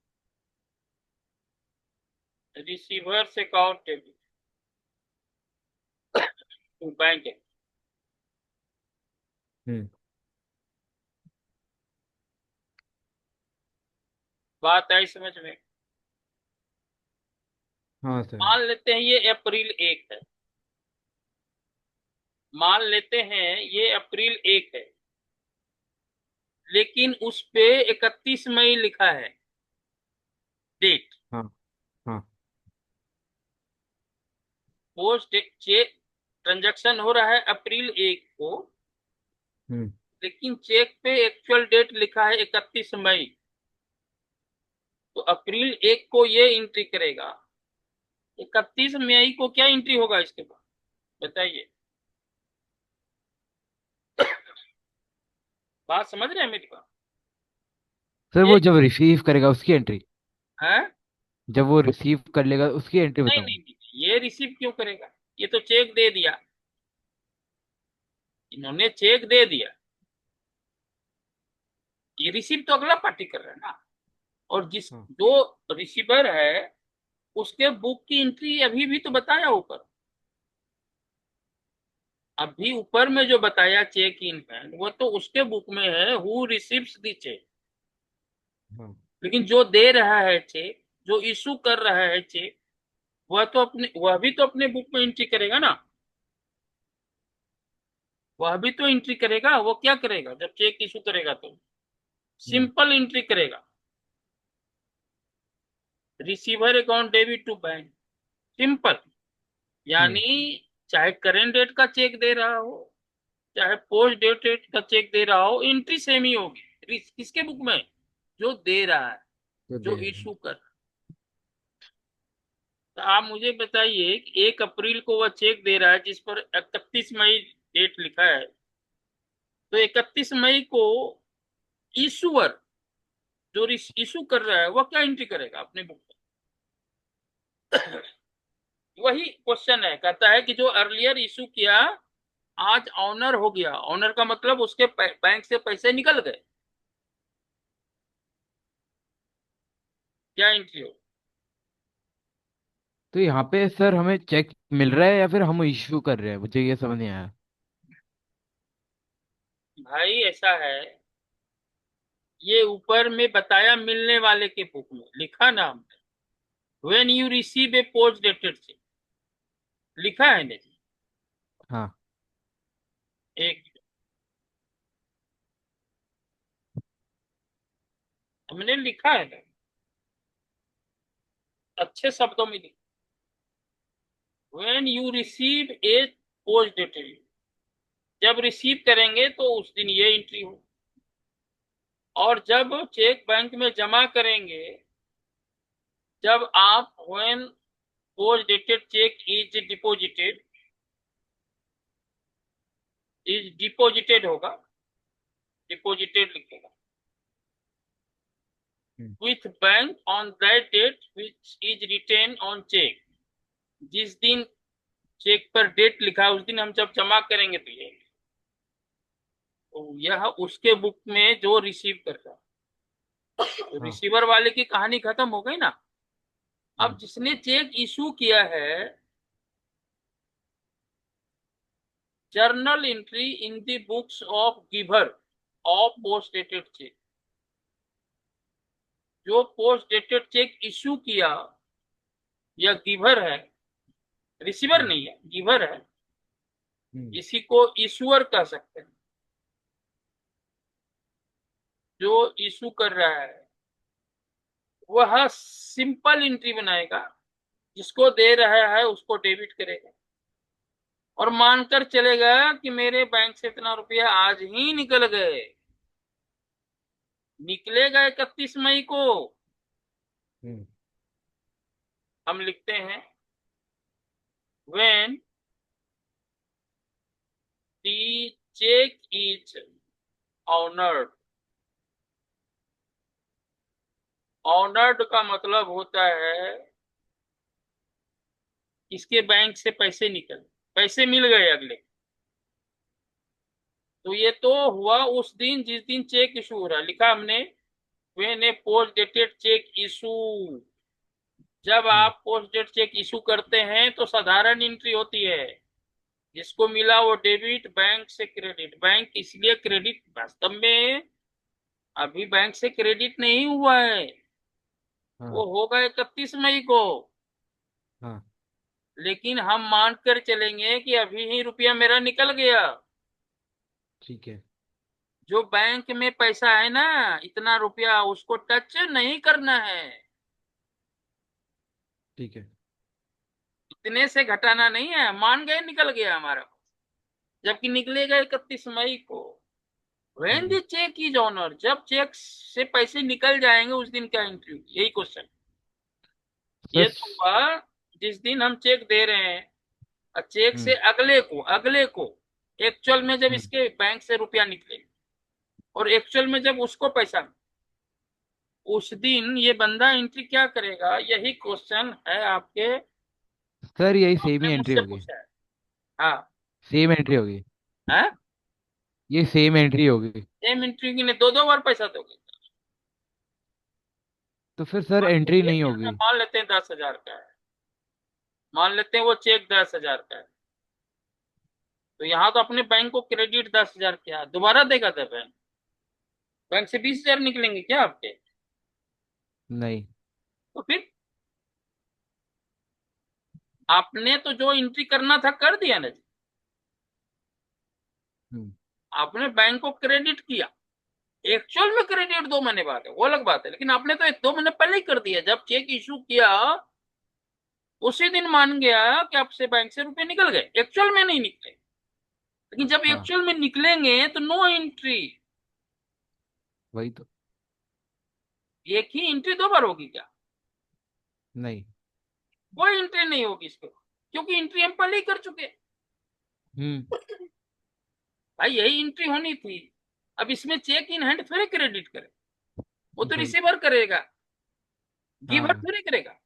रिसीवर से अकाउंट डेबिट टू बैंक।
हम्म।
बात आई समझ में?
हाँ सर।
मान लेते हैं ये अप्रैल 1 है, मान लेते हैं ये अप्रैल 1 है, लेकिन उस पे 31 मई लिखा है डेट।
हाँ। हाँ।
पोस्ट चेक ट्रांजैक्शन हो रहा है अप्रैल 1 को,
हम्म।
लेकिन चेक पे एक्चुअल डेट लिखा है 31 मई। तो अप्रैल 1 को ये एंट्री करेगा, 31 मई को क्या एंट्री होगा इसके बाद, बताइए। बात समझ रहे हैं मेरी बात?
सर
ये
वो जब रिसीव करेगा उसकी एंट्री,
है,
जब वो रिसीव कर लेगा उसकी एंट्री
नहीं
बताऊँ?
नहीं नहीं, ये रिसीव क्यों करेगा, ये तो चेक दे दिया, इन्होंने चेक दे दिया, ये रिसीव तो अगला पार्टी कर रहा है ना। और जिस
हाँ।
जो रिसीवर है, उसके बुक की एंट्री अभी भी तो बताया ऊपर, अभी ऊपर में जो बताया चेक इन हैंड, वो तो उसके बुक में है, हु रिसीव्स द चेक।
हाँ।
लेकिन जो दे रहा है चेक, जो इशू कर रहा है चेक, वह भी तो अपने बुक में एंट्री करेगा ना, वह भी तो एंट्री करेगा। वो क्या करेगा जब चेक इशू करेगा, तो
हम्म।
सिंपल एंट्री करेगा, receiver account debit to bank, simple.
Hmm.
यानी चाहे करेंट डेट का चेक दे रहा हो, चाहे पोस्ट डेटेड का चेक दे रहा हो, एंट्री सेम ही होगी। किसके बुक में, जो दे रहा है,
तो
जो
दे रहे हैं।
इशू कर। तो आप मुझे बताइए कि 1 अप्रैल को वह चेक दे रहा है जिस पर 31 मई डेट लिखा है, तो 31 मई को इशूअर, जो इशू कर रहा है, वह क्या एंट्री करेगा अपने बुक में? वही क्वेश्चन है, कहता है कि जो अर्लियर इशू किया, आज ऑनर हो गया, ऑनर का मतलब उसके बैंक से पैसे निकल गए, क्या एंट्री हो?
तो यहाँ पे सर हमें चेक मिल रहा है या फिर हम इश्यू कर रहे हैं, मुझे ये समझ नहीं आया।
भाई ऐसा है, ये ऊपर में बताया मिलने वाले के बुक में लिखा नाम, when you receive A post dated check, लिखा है नहीं?
हाँ।
एक, हमने लिखा है ना, अच्छे शब्दों में लिखा, when you receive A post dated, जब रिसीव करेंगे तो उस दिन ये एंट्री हो, और जब चेक बैंक में जमा करेंगे, जब आप when post dated cheque is deposited होगा, डिपोजिटेड लिखेगा,
hmm.
With bank on that date which is written on cheque, जिस दिन चेक पर डेट लिखा है उस दिन हम जब जमा करेंगे तो ये, तो यह उसके बुक में जो रिसीव कर रहा है, तो
हाँ।
रिसीवर वाले की कहानी खत्म हो गई ना। अब
हम्म।
जिसने चेक इशू किया है, journal entry in the books of giver of post dated check, जो पोस्ट डेटेड चेक इशू किया, या गिवर है, रिसीवर
हाँ।
नहीं है, गिवर है,
हम्म।
इसी को इशूअर कह सकते हैं, जो इशू कर रहा है, वह सिंपल एंट्री बनाएगा, जिसको दे रहा है उसको डेबिट करेगा, और मानकर चलेगा कि मेरे बैंक से इतना रुपया आज ही निकल गए, निकलेगा 31 मई को।
हम्म।
हम लिखते हैं, when the cheque is honoured. Honoured का मतलब होता है इसके बैंक से पैसे निकल, पैसे मिल गए अगले। तो ये तो हुआ उस दिन जिस दिन चेक इशू हो रहा है, लिखा हमने when A post dated check issue. जब
हम्म।
आप पोस्ट डेट चेक इशू करते हैं तो साधारण एंट्री होती है, जिसको मिला वो डेबिट, बैंक से क्रेडिट। बैंक इसलिए क्रेडिट, वास्तव में अभी बैंक से क्रेडिट नहीं हुआ है, वो
हाँ।
होगा 31 मई को।
हाँ।
लेकिन हम मान कर चलेंगे कि अभी ही रुपया मेरा निकल गया।
ठीक है।
जो बैंक में पैसा है ना, इतना रुपया, उसको टच नहीं करना है।
ठीक है।
इतने से घटाना नहीं है, मान गए निकल गया हमारा, जबकि निकलेगा 31 मई को। When the
hmm.
Cheque is honour, जब चेक से पैसे निकल जाएंगे उस दिन क्या एंट्री होगी, यही क्वेश्चन। ये
सर।
तो हुआ जिस दिन हम चेक दे रहे हैं, और चेक से
हम्म।
अगले को एक्चुअल में जब
हम्म।
इसके बैंक से रुपया निकले, और एक्चुअल में जब उसको पैसा, उस दिन ये बंदा एंट्री क्या करेगा, यही क्वेश्चन है आपके।
सर यही सेम
आपने
ही एंट्री
मुझसे
होगी।
पूछा है। हाँ।
सेम एंट्री होगी।
है।
ये सेम एंट्री होगी।
सेम एंट्री की नहीं, दो दो बार पैसा दोगे।
तो फिर सर
मान
एंट्री
लीजिए
नहीं
कि हमें,
होगी।
मान लेते हैं 10,000 का है, मान लेते हैं वो चेक 10,000 का है, तो यहाँ तो अपने बैंक को क्रेडिट 10,000 किया, दोबारा देगा था बैंक। बैंक से 20,000 निकलेंगे क्या आपके?
नहीं।
तो फिर आपने तो जो एंट्री करना था कर दिया ना जी।
हम्म।
आपने बैंक को क्रेडिट किया, एक्चुअल में क्रेडिट 2 महीने बाद है, वो अलग बात है, लेकिन आपने तो 2 महीने पहले ही कर दिया, जब चेक इशू किया उसी दिन मान गया कि आपसे बैंक से रुपए निकल गए, एक्चुअल में नहीं निकले। लेकिन जब
हाँ।
एक्चुअल में निकलेंगे तो नो एंट्री।
वही तो।
एक ही एंट्री 2 बार होगी क्या?
नहीं।
कोई एंट्री नहीं होगी इसको, क्योंकि एंट्री हम पहले ही कर चुके।
हम्म।
भाई यही एंट्री होनी थी। अब इसमें चेक इन हैंड थोड़े क्रेडिट करे, वो तो
वही।
रिसीवर करेगा, गिवर
हाँ।
थोड़े करेगा।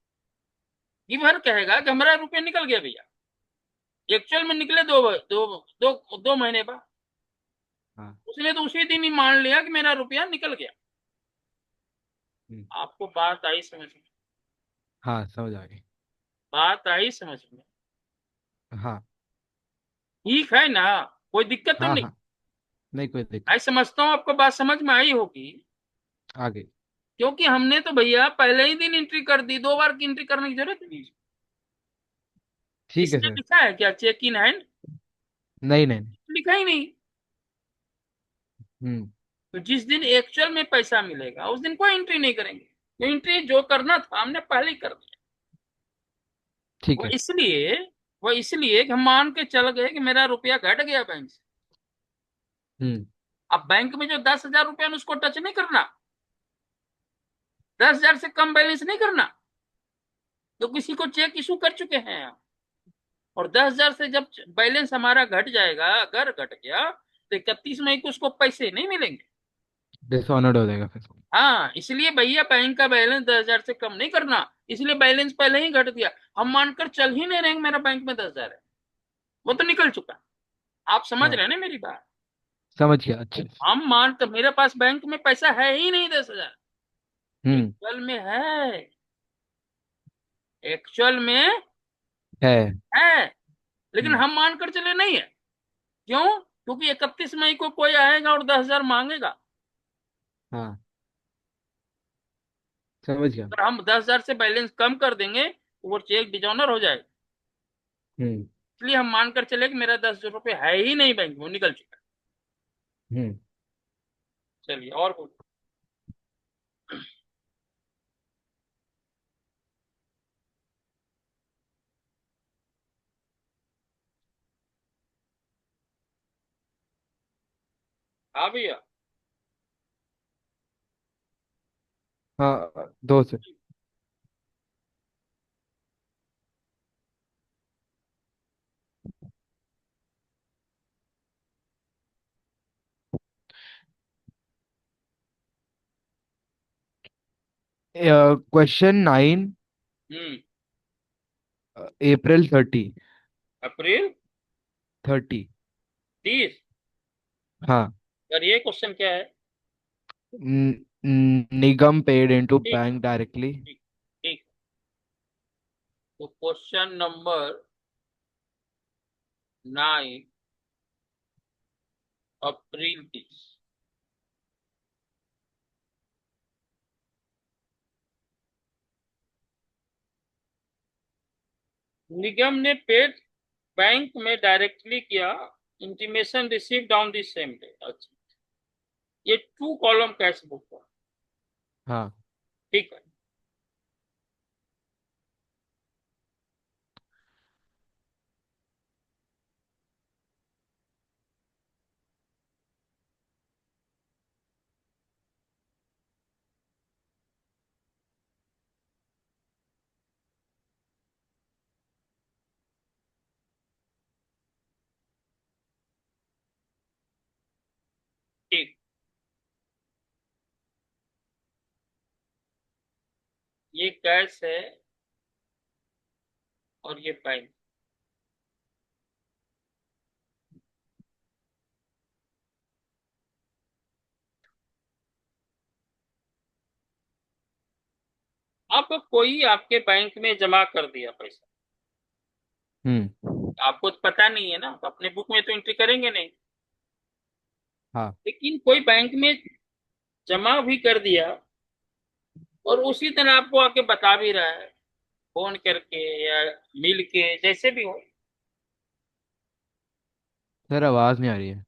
गिवर कहेगा कि हमारा रुपया निकल गया भैया, एक्चुअल में निकले दो महीने बाद।
हाँ।
उसने तो उसी दिन ही मान लिया कि मेरा रुपया निकल गया।
हम्म।
आपको बात आई समझ में?
हाँ समझ आ गई।
बात आई समझ में?
हाँ।
ठीक है ना? कोई दिक्कत तो
हाँ।
नहीं?
हाँ। नहीं कोई दिक्कत।
मैं समझता हूँ आपको बात समझ में आई होगी,
आ गई।
क्योंकि हमने तो भैया पहले ही दिन एंट्री कर दी, 2 बार की एंट्री करने की जरूरत नहीं।
ठीक है
इसमें
सर।
लिखा है क्या चेक इन हैंड?
नहीं नहीं नहीं।
लिखा ही नहीं।
हम्म।
तो जिस दिन एक्चुअल में पैसा मिलेगा उस दिन कोई एंट्री नहीं करेंगे, तो एंट्री जो करना था हमने पहले ही कर दिया।
ठीक
वो
है।
इसलिए वो इसलिए कि हम मान के चल गए कि मेरा रुपया घट गया बैंक से।
हम्म।
अब बैंक में जो 10,000 रुपया उसको टच नहीं करना, 10,000 से कम बैलेंस नहीं करना। तो किसी को चेक इशू कर चुके हैं आप, और 10,000 से जब बैलेंस हमारा घट जाएगा, अगर घट गया, तो 31 मई को उसको पैसे नहीं मिलेंगे।
डिसऑनर्ड हो जाएगा फिर।
हाँ, इसलिए भैया बैंक का बैलेंस 10,000 से कम नहीं करना। इसलिए बैलेंस पहले ही घट दिया, हम मानकर चल ही नहीं रहे कि मेरा बैंक में 10,000 है, वो तो निकल चुका। आप समझ
हाँ
रहे हैं ना मेरी बात?
समझ गया अच्छे से।
हम मान तो मेरे पास बैंक में पैसा है ही नहीं 10,000,
हम्म।
एक्चुअल में है, एक्चुअल में
है।
है, लेकिन
हम्म।
हम मानकर चले नहीं है। क्यों? क्योंकि 31 मई को कोई आएगा और 10,000 मांगेगा।
हाँ समझ गया।
अगर हम 10,000 से बैलेंस कम कर देंगे तो वो चेक डिजॉनर हो जाएगा।
हम्म।
इसलिए हम मानकर चले कि मेरा 10 रुपये है ही नहीं बैंक में, वो निकल चुका है।
हम्म।
चलिए और कुछ। हाँ भैया।
हाँ दो से। क्वेश्चन 9,
हम्म।
April 30।
अप्रैल
30।
30।
हाँ।
और ये क्वेश्चन क्या है?
निगम पेड इनटू
ठीक है।
Bank directly.
ठीक। ठीक। तो क्वेश्चन नंबर 9, अप्रैल 30। निगम ने पेड बैंक में डायरेक्टली किया, intimation received on the same day. अच्छा, ये 2 कॉलम कैश बुक है।
हाँ।
ठीक है। ठीक। ये कैश है और ये बैंक। अब कोई आपके बैंक में जमा कर दिया पैसा,
हम्म।
आपको तो पता नहीं है ना, तो अपने बुक में तो एंट्री करेंगे नहीं।
हाँ
लेकिन कोई बैंक में जमा भी कर दिया और उसी दिन आपको आके बता भी रहा है, फोन करके या मिल के, जैसे भी हो।
सर, आवाज़ नहीं आ रही है।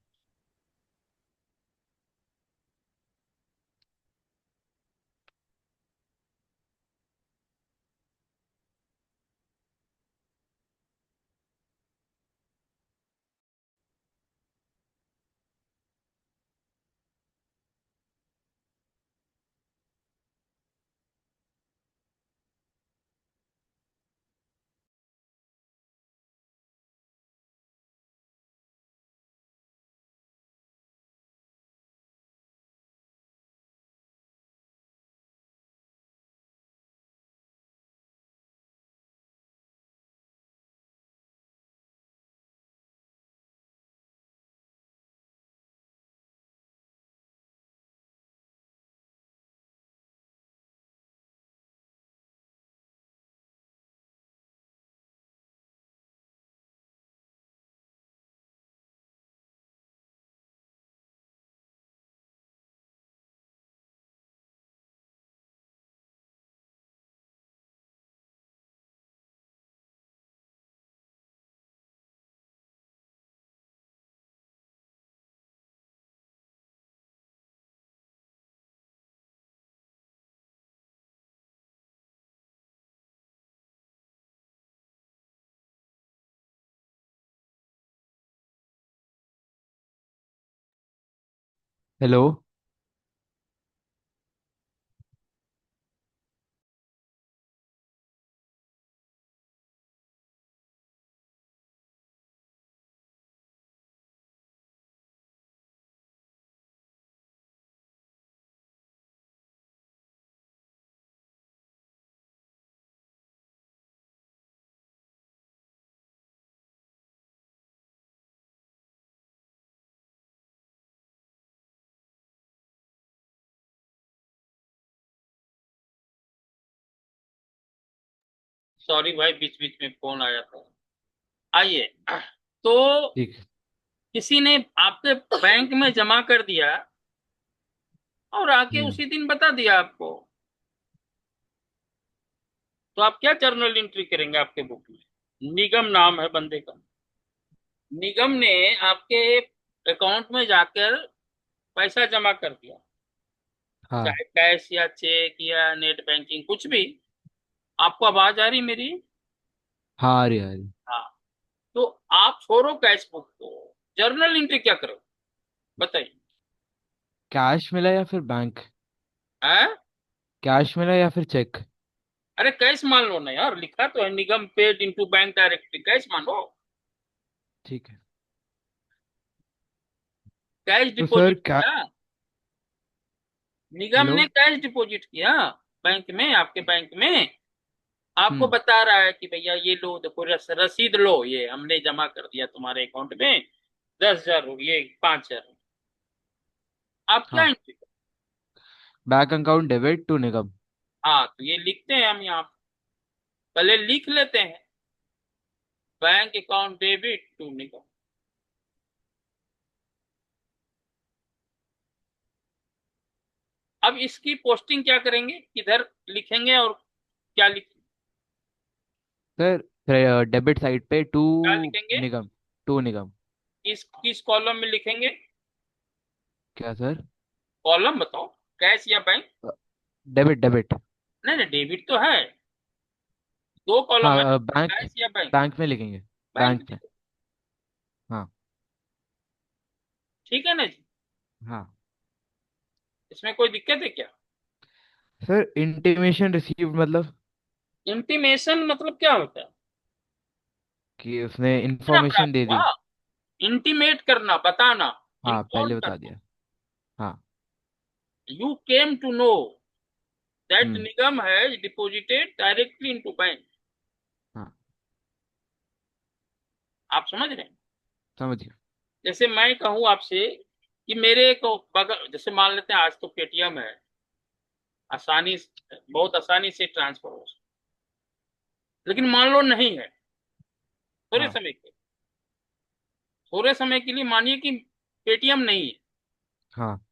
हेलो।
सॉरी भाई, बीच बीच में फोन आ जाता है। आइए। तो
ठीक है।
किसी ने आपके बैंक में जमा कर दिया और आके
हम्म।
उसी दिन बता दिया आपको, तो आप क्या जर्नल एंट्री करेंगे आपके बुक में? निगम नाम है बंदे का। निगम ने आपके अकाउंट में जाकर पैसा जमा कर दिया,
हाँ।
चाहे कैश या चेक या नेट बैंकिंग कुछ भी। आपको आवाज आ रही मेरी?
हाँ, आ रही, आ रही।
हाँ। तो आप छोड़ो कैश बुक को, जर्नल एंट्री क्या करो, बताइए।
कैश मिला या फिर बैंक?
हैं?
कैश मिला या फिर चेक?
अरे कैश मान लो ना यार, लिखा तो है Nigam paid into bank directly, cash मानो।
ठीक है।
कैश
तो सर
डिपॉजिट
क्या?
किया, निगम
हेलो।
ने कैश डिपॉजिट किया। बैंक में, आपके बैंक में आपको
हम्म।
बता रहा है कि भैया ये लो, देखो रसीद लो, ये हमने जमा कर दिया तुम्हारे अकाउंट में 10,000, ये 5,000। आप क्या
हाँ।
एंट्री करो?
बैंक अकाउंट डेबिट टू निगम।
हाँ, तो ये लिखते हैं हम यहाँ, पहले लिख लेते हैं, बैंक अकाउंट डेबिट टू निगम। अब इसकी पोस्टिंग क्या करेंगे, किधर लिखेंगे और क्या लिखेंगे?
सर डेबिट साइड पे टू
क्या लिखेंगे?
निगम। टू निगम।
किस कॉलम में लिखेंगे?
क्या सर?
कॉलम बताओ, कैश या बैंक?
Debit debit.
नहीं नहीं, डेबिट तो है, दो कॉलम है,
हाँ बैंक।
कैश या बैंक?
बैंक में लिखेंगे।
बैंक
बैंक में।
लिखो।
हाँ।
ठीक है ना जी?
हाँ।
इसमें कोई दिक्कत है क्या?
सर इंटीमेशन रिसीव्ड मतलब
इंटीमेशन मतलब क्या होता है?
कि उसने
सूचना
इंफॉर्मेशन
प्राप्त
दे
हुआ,
दी।
इंटीमेट करना, बताना,
हाँ
इन्फॉर्म
पहले बता
करना।
दिया। हाँ।
You came to know that
hmm.
Nigam has deposited directly into bank.
हाँ
आप समझ रहे हैं?
समझ गया।
जैसे मैं कहूं आपसे कि मेरे को बगल, जैसे मान लेते हैं आज तो पेटीएम है, आसानी बहुत आसानी से ट्रांसफर हो सकता है। लेकिन मान लो नहीं है, थोड़े
हाँ।
समय के, थोड़े समय के लिए मानिए कि पेटीएम नहीं है।
हाँ।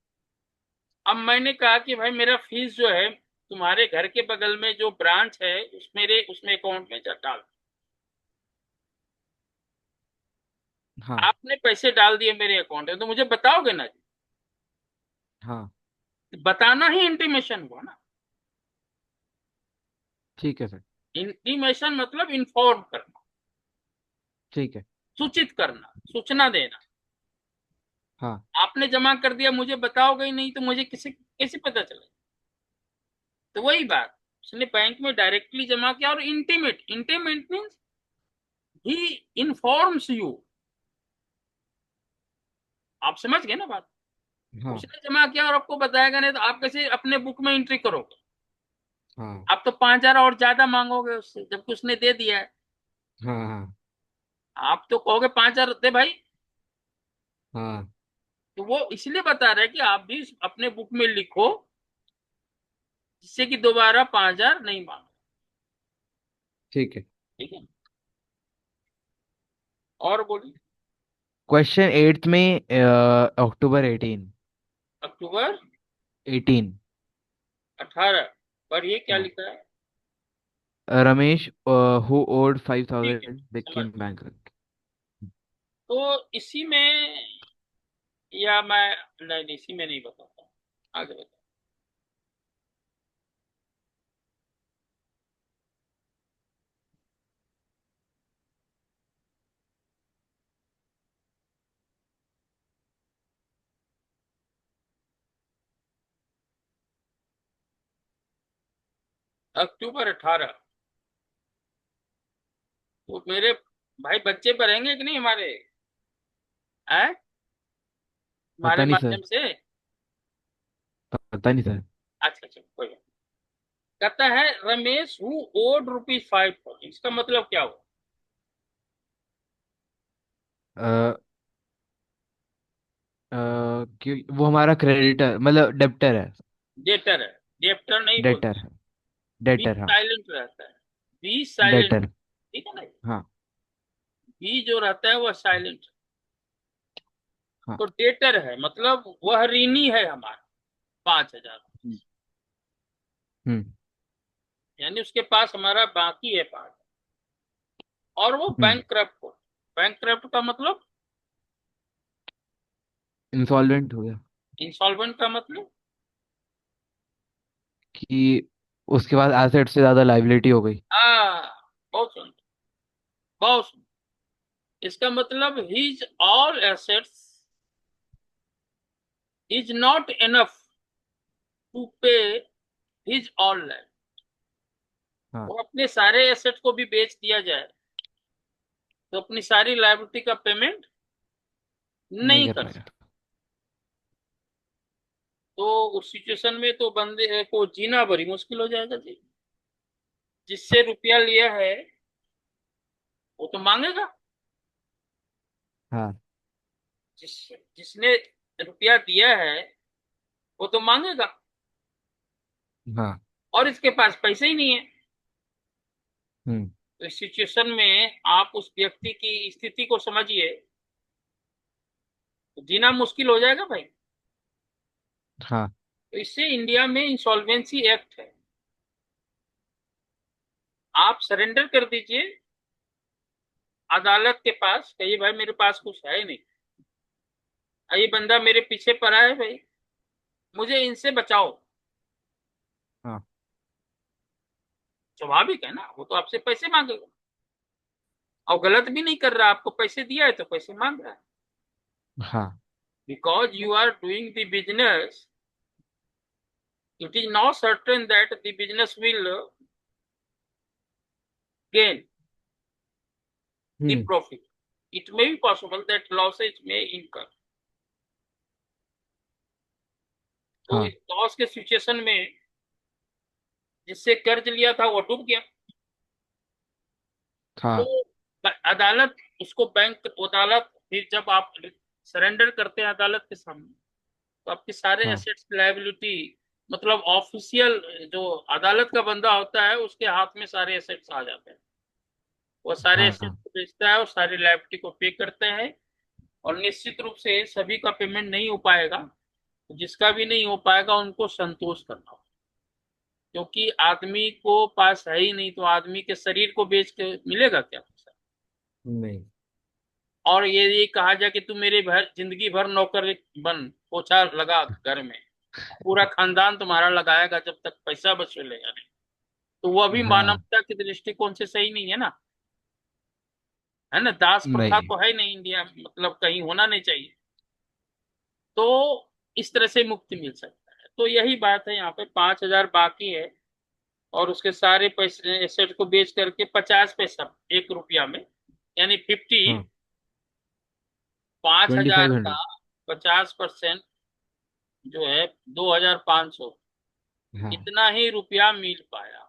अब मैंने कहा कि भाई मेरा फीस जो है तुम्हारे घर के बगल में जो ब्रांच है उस मेरे उसमें अकाउंट में डाल।
हाँ।
आपने पैसे डाल दिए मेरे अकाउंट में, तो मुझे बताओगे ना जी?
हाँ।
बताना ही इंटीमेशन हुआ ना।
ठीक है सर।
इंटीमेशन मतलब इन्फॉर्म करना,
ठीक है।
सूचित करना, सूचना देना।
हाँ।
आपने जमा कर दिया, मुझे बताओगे ही नहीं, तो मुझे किसे कैसे पता चले? तो वही बात, उसने बैंक में डायरेक्टली जमा किया, और intimate, intimate means he informs you. आप समझ गए ना बात?
हाँ।
उसने जमा किया और आपको बताएगा नहीं, तो आप कैसे अपने बुक में एंट्री करोगे?
हाँ।
आप तो 5,000 और ज्यादा मांगोगे उससे, जबकि उसने दे दिया है।
हाँ। हाँ।
आप तो कहोगे 5,000 दे भाई।
हाँ।
तो वो इसलिए बता रहे हैं कि आप भी अपने बुक में लिखो, जिससे कि दोबारा 5,000 नहीं मांगे।
ठीक है।
ठीक है, और बोलिए।
क्वेश्चन एट्थ में अक्टूबर 18।
अक्टूबर
18।
18 पर ये क्या
हाँ।
लिखा है?
रमेश हु ओड
ठीक है,
5,000
समझ
बिकेम
गए।
बैंक।
तो इसी में, या मैं, नहीं नहीं, इसी में नहीं बताता, आगे बता। अक्टूबर 18, तो मेरे भाई बच्चे पढ़ेंगे कि नहीं हमारे, हैं,
पता
हमारे
नहीं
माध्यम
सर।
से?
पता नहीं सर।
अच्छा अच्छा, कोई बात। कहता है रमेश हु ओड ₹5,000, इसका मतलब क्या हुआ?
अ, कि वो हमारा क्रेडिटर मतलब डेब्टर है।
डेटर है, डेप्टर नहीं
डेटर
बोलते,
है।
बी
डेटर हाँ।
साइलेंट रहता है, बी साइलेंट।
डेटर।
ठीक है ना?
हाँ।
बी जो रहता है वह साइलेंट।
हाँ।
तो डेटर है मतलब वह ऋणी है हमारा 5,000,
हम्म। हम्म।
यानी उसके पास हमारा बाकी है 5। और वो
हम्म।
बैंक करप्ट हो, बैंक करप्ट का मतलब,
इंसॉल्वेंट हो गया।
इंसॉल्वेंट का मतलब,
कि उसके पास एसेट से ज्यादा लाइबिलिटी हो गई।
बहुत सुंदर, बहुत सुंदर। इसका मतलब his all assets is not enough to pay his all land.
हाँ।
वो अपने सारे एसेट को भी बेच दिया जाए तो अपनी सारी लायबिलिटी का पेमेंट
नहीं
नहीं
कर
कर
पाएगा।
सकता। तो उस सिचुएशन में तो बंदे को जीना बड़ी मुश्किल हो जाएगा जी। जिससे रुपया लिया है वो तो मांगेगा।
हाँ।
जिस जिसने रुपया दिया है वो तो मांगेगा।
हाँ।
और इसके पास पैसे ही नहीं है।
हम्म।
तो इस सिचुएशन में आप उस व्यक्ति की स्थिति को समझिए, तो जीना मुश्किल हो जाएगा भाई।
हाँ।
तो इससे इंडिया में इंसॉल्वेंसी एक्ट है। आप सरेंडर कर दीजिए अदालत के पास, कहिए भाई मेरे पास कुछ है ही नहीं, ये बंदा मेरे पीछे पड़ा है भाई, मुझे इनसे बचाओ।
हाँ।
स्वाभाविक है ना, वो तो आपसे पैसे मांगेगा। और गलत भी नहीं कर रहा, आपको पैसे दिया है तो पैसे मांग रहा है।
हाँ।
Because you are doing the business, it is not certain that the business will gain the
hmm.
Profit. It may be possible that losses may incur. तो
हाँ।
इस लॉस के सिचुएशन में जिससे कर्ज लिया था वो डूब गया।
हाँ।
तो अदालत उसको बैंक अदालत फिर जब आप सरेंडर करते हैं अदालत के सामने, तो आपके सारे
हाँ।
एसेट्स लायबिलिटी, मतलब ऑफिशियल जो अदालत का बंदा होता है उसके हाथ में सारे एसेट्स आ जाते हैं। वो सारे एसेट्स
हाँ।
को बेचता है और सारी लायबिलिटी को पे करते हैं। और निश्चित रूप से सभी का पेमेंट नहीं हो पाएगा, जिसका भी नहीं हो पाएगा उनको संतोष करना होगा। क्योंकि आदमी को पास है ही नहीं, तो आदमी के शरीर को बेच के मिलेगा क्या पैसा।
नहीं।
और ये कहा जाए कि तू मेरे भर जिंदगी भर नौकर बन, पोछा लगा घर में, पूरा खानदान तुम्हारा लगाएगा जब तक पैसा वसूलेगा नहीं, तो वो अभी
हाँ।
मानवता के दृष्टिकोण से सही नहीं है ना। है ना, दास प्रथा
नहीं।
तो है नहीं इंडिया में, मतलब कहीं होना नहीं चाहिए। तो इस तरह से मुक्ति मिल सकता है। तो यही बात है, यहाँ पे 5,000 बाकी है। और उसके सारे पैसे एसेट को बेच करके 50 पैसा एक रुपया में, यानी 50,
हाँ।
5,000 का
2500।
50% जो है 2,500,
हाँ।
इतना ही रुपया मिल पाया।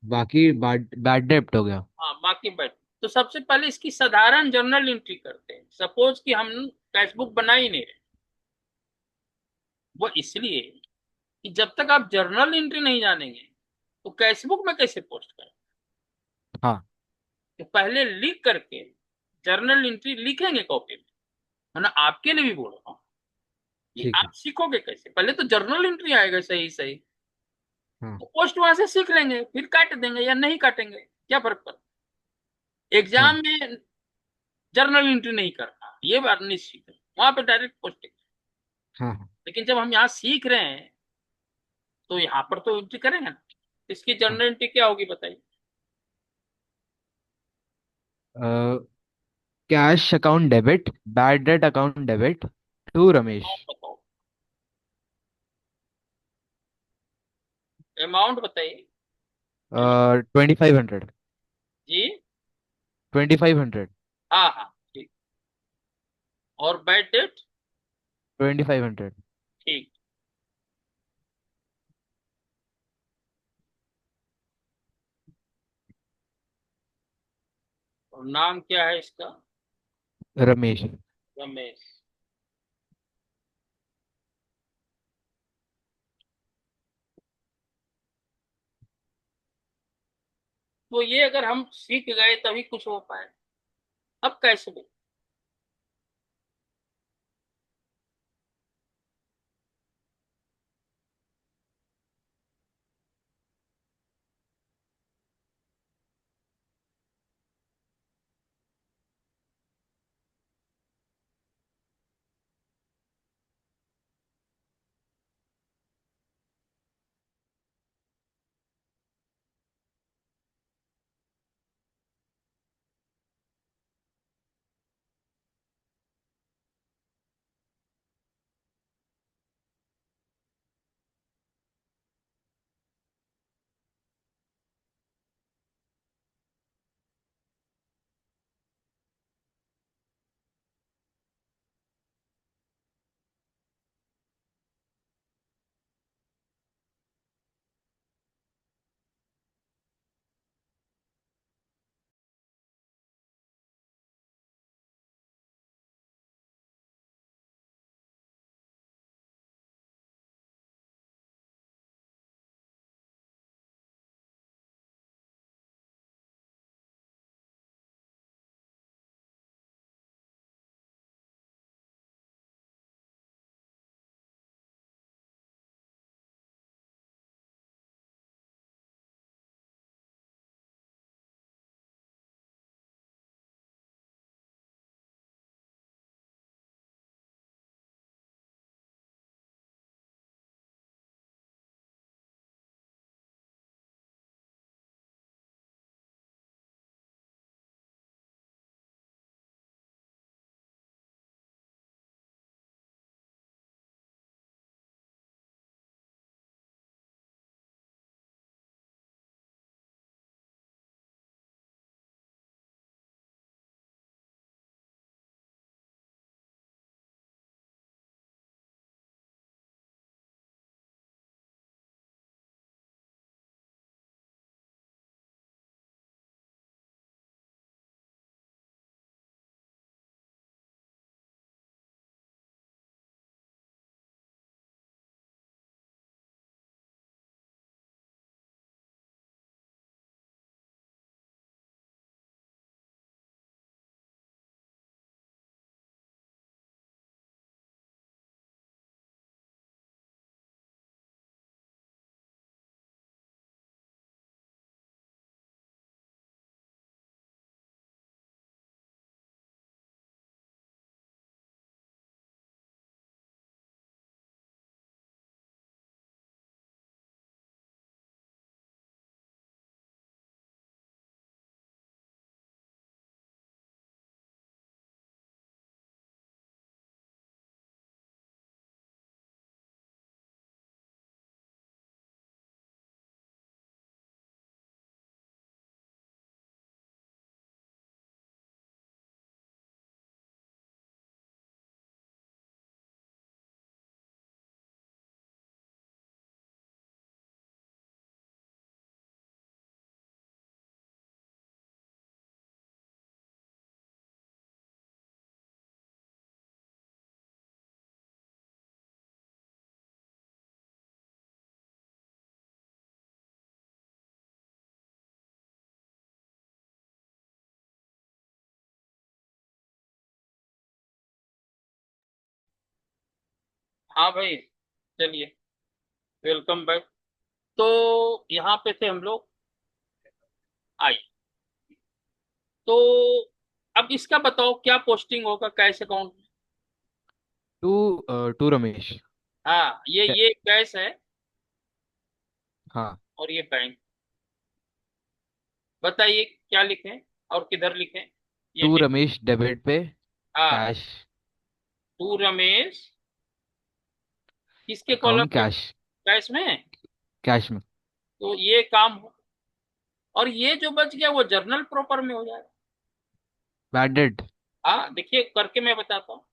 बाकी बैड बैड डेप्ट हो गया।
हाँ बाकी बैठ। तो सबसे पहले इसकी साधारण जर्नल एंट्री करते हैं। सपोज कि हम कैश बुक बना ही नहीं रहे, वो इसलिए कि जब तक आप जर्नल एंट्री नहीं जानेंगे तो कैश बुक में कैसे पोस्ट करें।
हाँ।
तो पहले लिख करके जर्नल एंट्री लिखेंगे कॉपी में, है ना, आपके लिए भी बोल रहा हूँ। ये
ठीक
आप
है।
सीखोगे कैसे, पहले तो जर्नल एंट्री आएगा सही सही,
हाँ।
तो पोस्ट वहां से सीख लेंगे, फिर काट देंगे या नहीं काटेंगे, क्या फर्क पड़ता है? एग्जाम
हाँ।
में जर्नल एंट्री नहीं करना ये बात निश्चित है, वहां पे डायरेक्ट पोस्टिंग।
हाँ। हाँ।
लेकिन जब हम यहाँ सीख रहे हैं तो यहाँ पर तो एंट्री करेंगे ना। इसकी
हाँ।
जर्नल एंट्री क्या होगी बताइए।
Cash account debit, bad debt account debit to Ramesh.
Amount बताओ, अमाउंट बताइए। अमाउंट
2500।
जी।
2500।
हाँ हाँ ठीक। और बैड डेट।
2500।
ठीक। और नाम क्या है इसका।
रमेश।
रमेश। तो ये अगर हम सीख गए तभी कुछ हो पाए, अब कैसे भी। हाँ भाई, चलिए, वेलकम बैक। तो यहाँ पे थे हम लोग। आई। तो अब इसका बताओ क्या पोस्टिंग होगा कैश अकाउंट में।
To to Ramesh.
हाँ, ये कैश है
हाँ।
और ये बैंक। बताइए क्या लिखें और किधर लिखें। ये
टू रमेश डेबिट पे
हाँ,
कैश।
टू रमेश किसके कॉलम
अकाउंट
में।
कैश।
कैश में।
कैश में।
तो ये काम हो। और ये जो बच गया वो जर्नल प्रॉपर में हो जाएगा।
Bad debt.
हाँ, देखिए करके मैं बताता हूँ।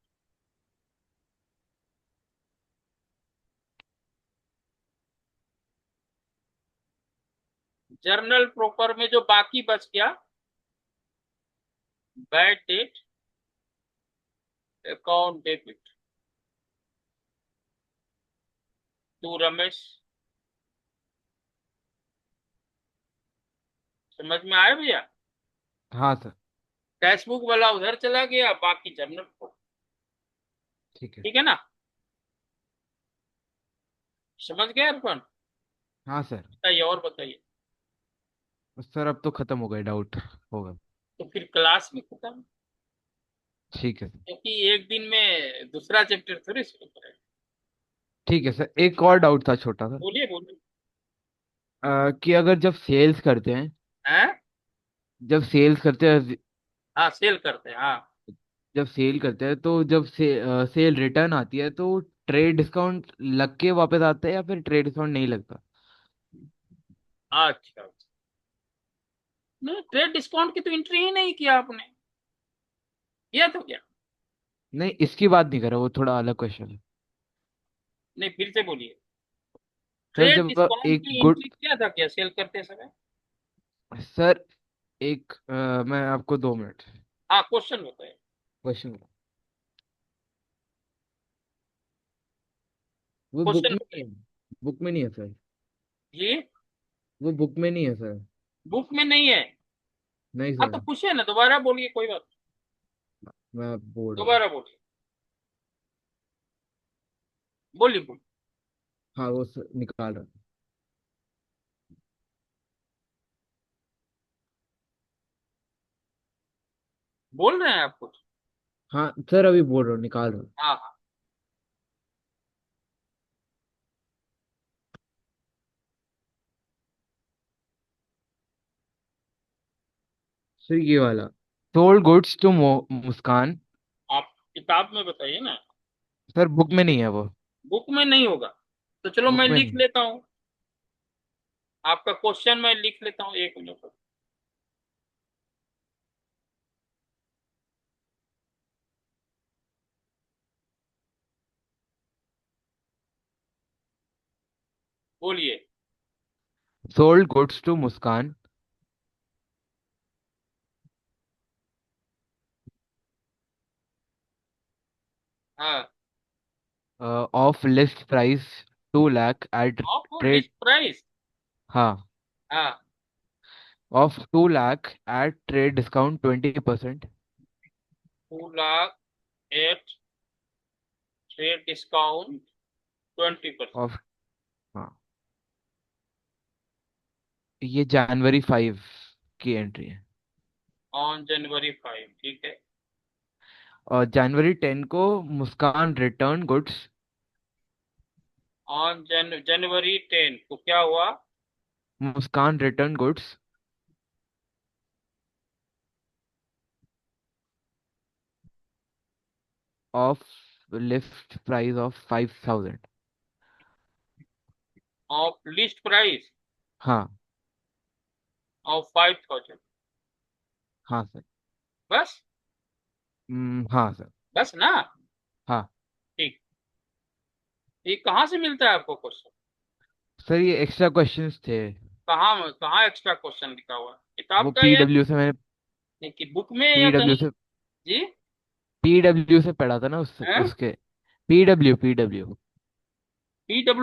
जर्नल प्रॉपर में जो बाकी बच गया, bad debt account debit to Ramesh. समझ में आया भैया।
हाँ सर।
कैश बुक वाला उधर चला गया, बाकी जर्नल को।
ठीक है।
ठीक है ना। समझ गए अर्पण।
हाँ सर।
बताइए और बताइए।
सर अब तो खत्म हो गए, डाउट होगा।
तो फिर क्लास में खत्म।
ठीक है सर।
क्योंकि एक दिन में दूसरा चैप्टर थोड़ी शुरू करें।
ठीक है सर, एक और डाउट था छोटा सा।
बोलिए बोलिए।
कि अगर जब सेल्स करते हैं,
हैं।
जब सेल्स करते हैं
हाँ, सेल करते हैं हाँ।
जब सेल करते हैं तो जब सेल रिटर्न आती है तो ट्रेड डिस्काउंट लग के वापस आता है या फिर ट्रेड डिस्काउंट नहीं लगता?
अच्छा अच्छा। नहीं, ट्रेड डिस्काउंट की तो एंट्री ही नहीं किया आपने। किया तो क्या।
नहीं, इसकी बात नहीं कर रहा, वो थोड़ा अलग क्वेश्चन है।
नहीं, फिर से बोलिए।
सर
ट्रेड
जब
डिस्काउंट
एक
की
गुड
एंट्री किया था क्या सेल करते समय।
सर एक मैं आपको 2 मिनट
हाँ, क्वेश्चन बताइए।
क्वेश्चन, वो बुक
क्वेश्चन
में नहीं
बताइए।
है। बुक में नहीं है सर।
जी।
वो बुक में नहीं है सर।
बुक में नहीं है।
नहीं
हाँ,
सर।
तो पूछिए ना, दोबारा बोलिए, कोई बात नहीं।
मैं बोल रहा हूँ।
दोबारा बोलिए। बोलिए बोलिए।
हाँ वो सर निकाल रहा हूँ।
बोल रहे हैं आप कुछ।
हाँ सर, अभी बोल रहा हूँ, निकाल रहा हूँ।
हाँ हाँ।
सर ये वाला, सोल्ड गुड्स टू मुस्कान।
आप किताब में बताइए ना।
सर बुक में नहीं है वो।
बुक में नहीं होगा। तो चलो
बुक
मैं
में
लिख
नहीं।
लेता हूँ। आपका क्वेश्चन मैं लिख लेता हूँ, 1 मिनट। बोलिए।
सोल्ड गुड्स टू मुस्कान
हाँ।
Of list price 2 lakh at
of
trade.
List price.
हाँ,
हाँ।
Of 2 lakh at trade discount 20%।
2 lakh at trade discount 20%।
Of, हाँ, ये जनवरी 5 की एंट्री है।
ऑन January 5, ठीक है।
और जनवरी 10 को Muskan return goods
on January 10 को क्या हुआ।
Muskan return goods of list price of 5,000।
Of list price
हाँ।
ऑफ 5,000।
हाँ सर।
बस।
हाँ सर।
बस ना।
हाँ
ठीक। ये कहाँ से मिलता है आपको क्वेश्चन।
सर, ये एक्स्ट्रा क्वेश्चंस थे।
कहाँ कहाँ एक्स्ट्रा क्वेश्चन लिखा हुआ है किताब
वो
का या
पीडब्ल्यू से मैंने
कि बुक में या
पीडब्ल्यू
कहीं।
से
जी।
पीडब्ल्यू से पढ़ा था ना, उससे
है।
उसके पीडब्ल्यू
PW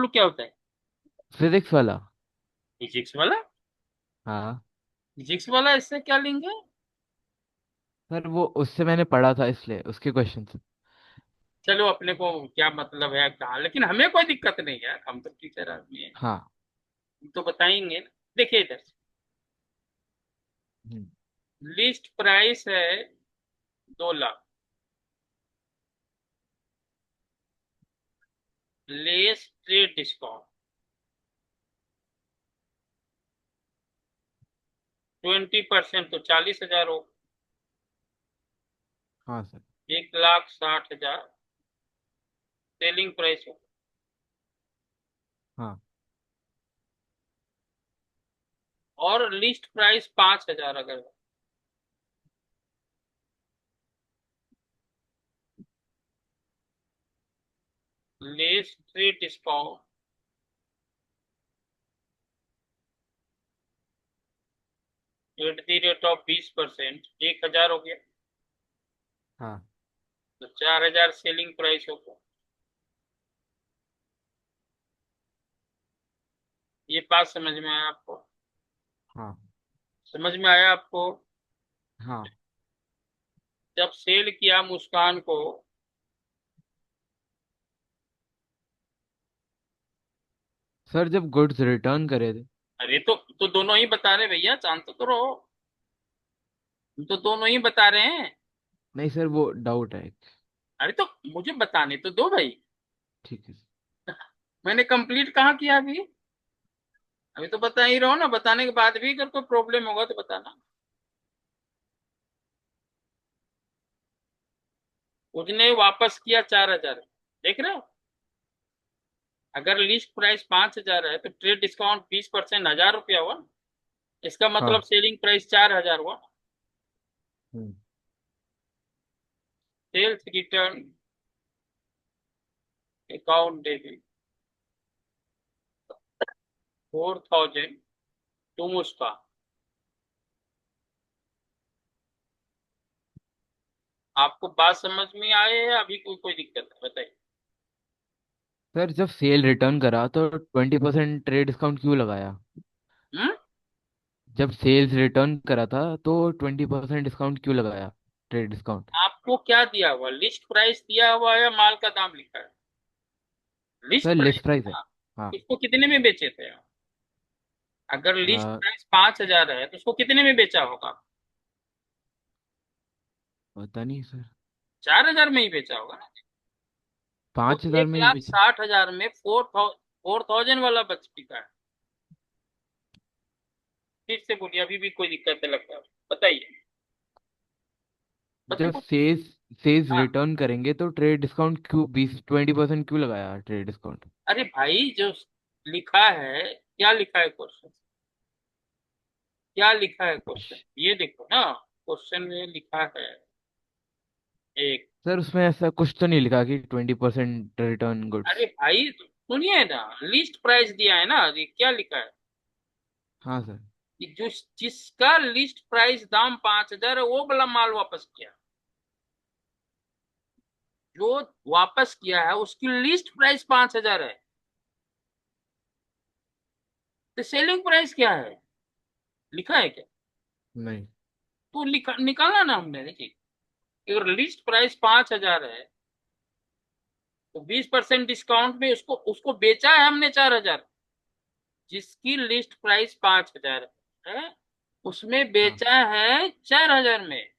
क्या होता है।
फिजिक्स वाला।
फिजिक्स वाला।
हाँ
फिजिक्स वाला इससे क्या लिंक है।
सर, वो उससे मैंने पढ़ा था इसलिए उसके क्वेश्चन।
चलो अपने को क्या मतलब है कहाँ, लेकिन हमें कोई दिक्कत नहीं है, हम तो टीचर आदमी है,
हाँ।
हम तो बताएंगे ना। देखिए इधर से,
हम्म।
लिस्ट प्राइस है 2 लाख, लेस ट्रेड डिस्काउंट 20%, तो 40 हजार हो,
हाँ सर।
1,60,000 सेलिंग प्राइस हो।
हाँ
और लिस्ट प्राइस 5,000 अगर हो, less trade discount at the rate of 20%, 1,000 हो गया,
हाँ
तो 4,000 सेलिंग प्राइस होगा। ये बात समझ में आया आपको?
हाँ
समझ में आया आपको?
हाँ।
जब सेल किया मुस्कान को,
सर जब गुड्स रिटर्न करे थे।
अरे तो दोनों ही बता रहे भैया, शांत तो रहो, हम तो दोनों ही बता रहे हैं।
नहीं सर, वो डाउट है।
अरे तो मुझे बताने तो दो भाई,
ठीक है।
मैंने कंप्लीट कहाँ किया अभी, अभी तो बता ही रहो ना, बताने के बाद भी अगर कोई प्रॉब्लम होगा तो बताना। उसने वापस किया 4,000, देख रहे हो? अगर लिस्ट प्राइस 5,000 है तो ट्रेड डिस्काउंट 20%, 1,000 रुपया हुआ ना? इसका मतलब
हाँ।
सेलिंग प्राइस 4,000 हुआ।
हम्म।
सेल्स रिटर्न अकाउंट डेबिट 4,000 तुम उसका, आपको बात समझ में आए है अभी, कोई कोई दिक्कत है बताइए?
सर जब सेल रिटर्न करा तो 20% ट्रेड डिस्काउंट क्यों लगाया?
हम्म?
जब सेल्स रिटर्न करा था तो 20% डिस्काउंट क्यों लगाया? Trade discount.
आपको क्या दिया हुआ, लिस्ट प्राइस दिया हुआ है, माल का दाम लिखा है? List
sir
price
list price है।
था,
हाँ।
उसको कितने में बेचे थे आप? अगर लिस्ट
आ,
प्राइस 5,000 है तो उसको कितने में बेचा होगा?
पता नहीं सर।
4,000 में ही बेचा होगा ना। तो
5,000
एक
में ही
लाख
बेचे।
साठ हजार में 4,000 वाला बच बिका है। फिर से बोलिए, अभी भी कोई दिक्कत है लगता है, बताइए,
जब
बताइए।
सेल्स सेल्स
हाँ,
रिटर्न करेंगे तो ट्रेड डिस्काउंट क्यों 20-20% क्यों लगाया ट्रेड डिस्काउंट?
अरे भाई जो लिखा है, क्या लिखा है क्वेश्चन, क्या लिखा है क्वेश्चन, ये देखो ना, क्वेश्चन में लिखा है एक,
सर उसमें ऐसा कुछ तो नहीं लिखा कि 20% रिटर्न
अरे
गुड्स।
भाई सुनिए ना, लिस्ट प्राइस दिया है ना, ये क्या लिखा है
हाँ सर।
कि जो जिसका लिस्ट प्राइस दाम 5,000 है वो वाला माल वापस किया, जो वापस किया है उसकी लिस्ट प्राइस 5,000 है, तो सेलिंग प्राइस क्या है, लिखा है क्या?
नहीं।
तो लिखा निकाला ना हमने, देखिए, अगर लिस्ट प्राइस 5,000 है तो 20% डिस्काउंट में उसको उसको बेचा है हमने 4,000, जिसकी लिस्ट प्राइस 5,000 है उसमें
हाँ।
बेचा है 4,000 में।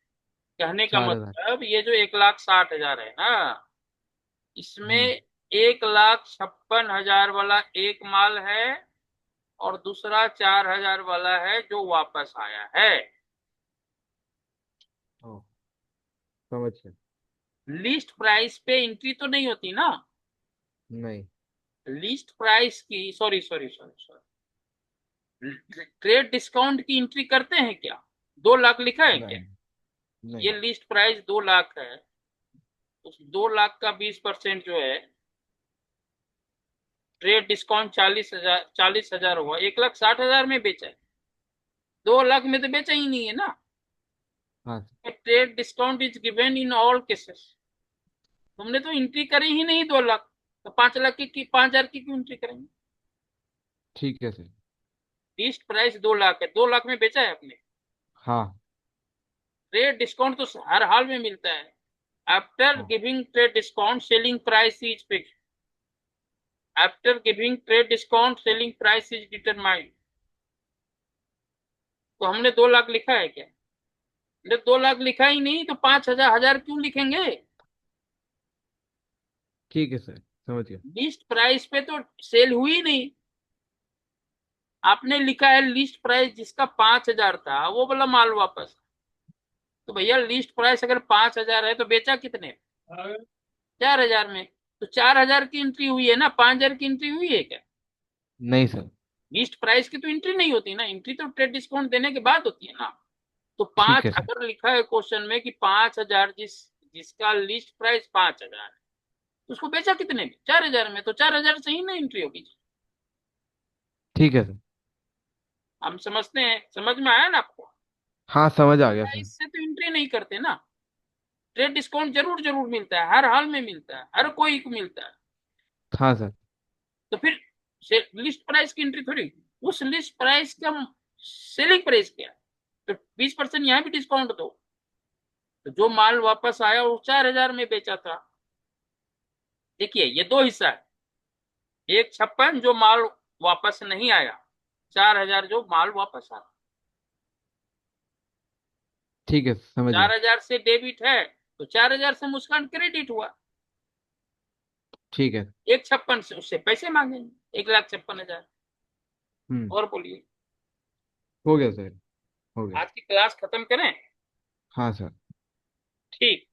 कहने का
4,000।
मतलब ये जो 1,60,000 है ना, इसमें
हम्म।
1,56,000 वाला एक माल है, और दूसरा 4,000 वाला है जो वापस आया है।
ओ, समझ गया।
लिस्ट प्राइस पे एंट्री तो नहीं होती ना,
नहीं।
लिस्ट प्राइस की, sorry sorry sorry sorry, trade discount की एंट्री करते हैं क्या? 2 लाख लिखा है क्या?
नहीं। नहीं।
ये लिस्ट प्राइस 2 लाख है, उस 2 लाख का 20% जो है, ट्रेड डिस्काउंट 40,000, 40,000 हुआ, 1,60,000 में बेचा है, 2 लाख में तो बेचा ही नहीं है ना।
हाँ।
Trade discount is given in all cases, तुमने तो एंट्री करी ही नहीं 2 लाख, तो 5 लाख की 5,000 की क्यों एंट्री करेंगे?
ठीक है सर।
लिस्ट प्राइस 2 लाख है, 2 लाख में बेचा है आपने,
हाँ।
ट्रेड डिस्काउंट तो हर हाल में मिलता है, आफ्टर
हाँ।
Giving trade discount selling price is fix. After giving trade discount selling price is determined. तो हमने 2 लाख लिखा है क्या? जब 2 लाख लिखा ही नहीं तो 5,000 हजार क्यों लिखेंगे?
ठीक है सर, समझ गया।
लिस्ट प्राइस पे तो सेल हुई नहीं। आपने लिखा है लिस्ट प्राइस जिसका 5,000 था वो वाला माल वापस। तो भैया लिस्ट प्राइस अगर 5,000 है तो बेचा कितने? 4,000 में। तो 4,000 की एंट्री हुई है ना, 5,000 की एंट्री हुई है क्या?
नहीं सर।
लिस्ट प्राइस की तो एंट्री नहीं होती ना, एंट्री तो ट्रेड डिस्काउंट देने के बाद होती है ना। तो
ठीक
पांच
है सर।
अगर लिखा है क्वेश्चन में कि 5,000, जिसका लिस्ट प्राइस 5,000 है, तो उसको बेचा कितने में? 4,000 में। तो 4,000 से ही ना एंट्री होगी।
ठीक है सर।
हम समझते हैं, समझ में आया ना आपको?
हाँ, समझ आ गया सर।
प्राइस से तो एंट्री नहीं करते ना। ट्रेड डिस्काउंट जरूर जरूर मिलता है, हर हाल में मिलता है, हर कोई को मिलता है।
हाँ सर।
तो फिर लिस्ट प्राइस की एंट्री थोड़ी, उस लिस्ट प्राइस का सेलिंग प्राइस क्या है? तो 20% यहाँ भी डिस्काउंट दो। तो जो माल वापस आया वो 4,000 में बेचा था। देखिए ये दो हिस्सा है। एक 56 जो माल वापस नहीं आया, 4,000 जो माल वापस आया।
ठीक है, समझ गया।
4,000 से डेबिट है तो 4,000 से मुस्कान क्रेडिट हुआ।
ठीक है।
एक 56 से उससे पैसे मांगेंगे, 1,56,000।
हम्म।
और बोलिए।
हो गया सर। हो गया।
आज की क्लास खत्म करें?
हाँ सर।
ठीक।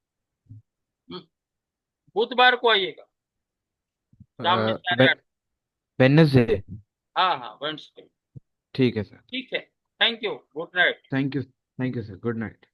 बुधवार को आइएगा शाम में 8:30।
वेडनेसडे।
हाँ हाँ, वेडनेसडे।
ठीक है सर।
ठीक है। Thank you, good night.
Thank you. Thank you sir, good night.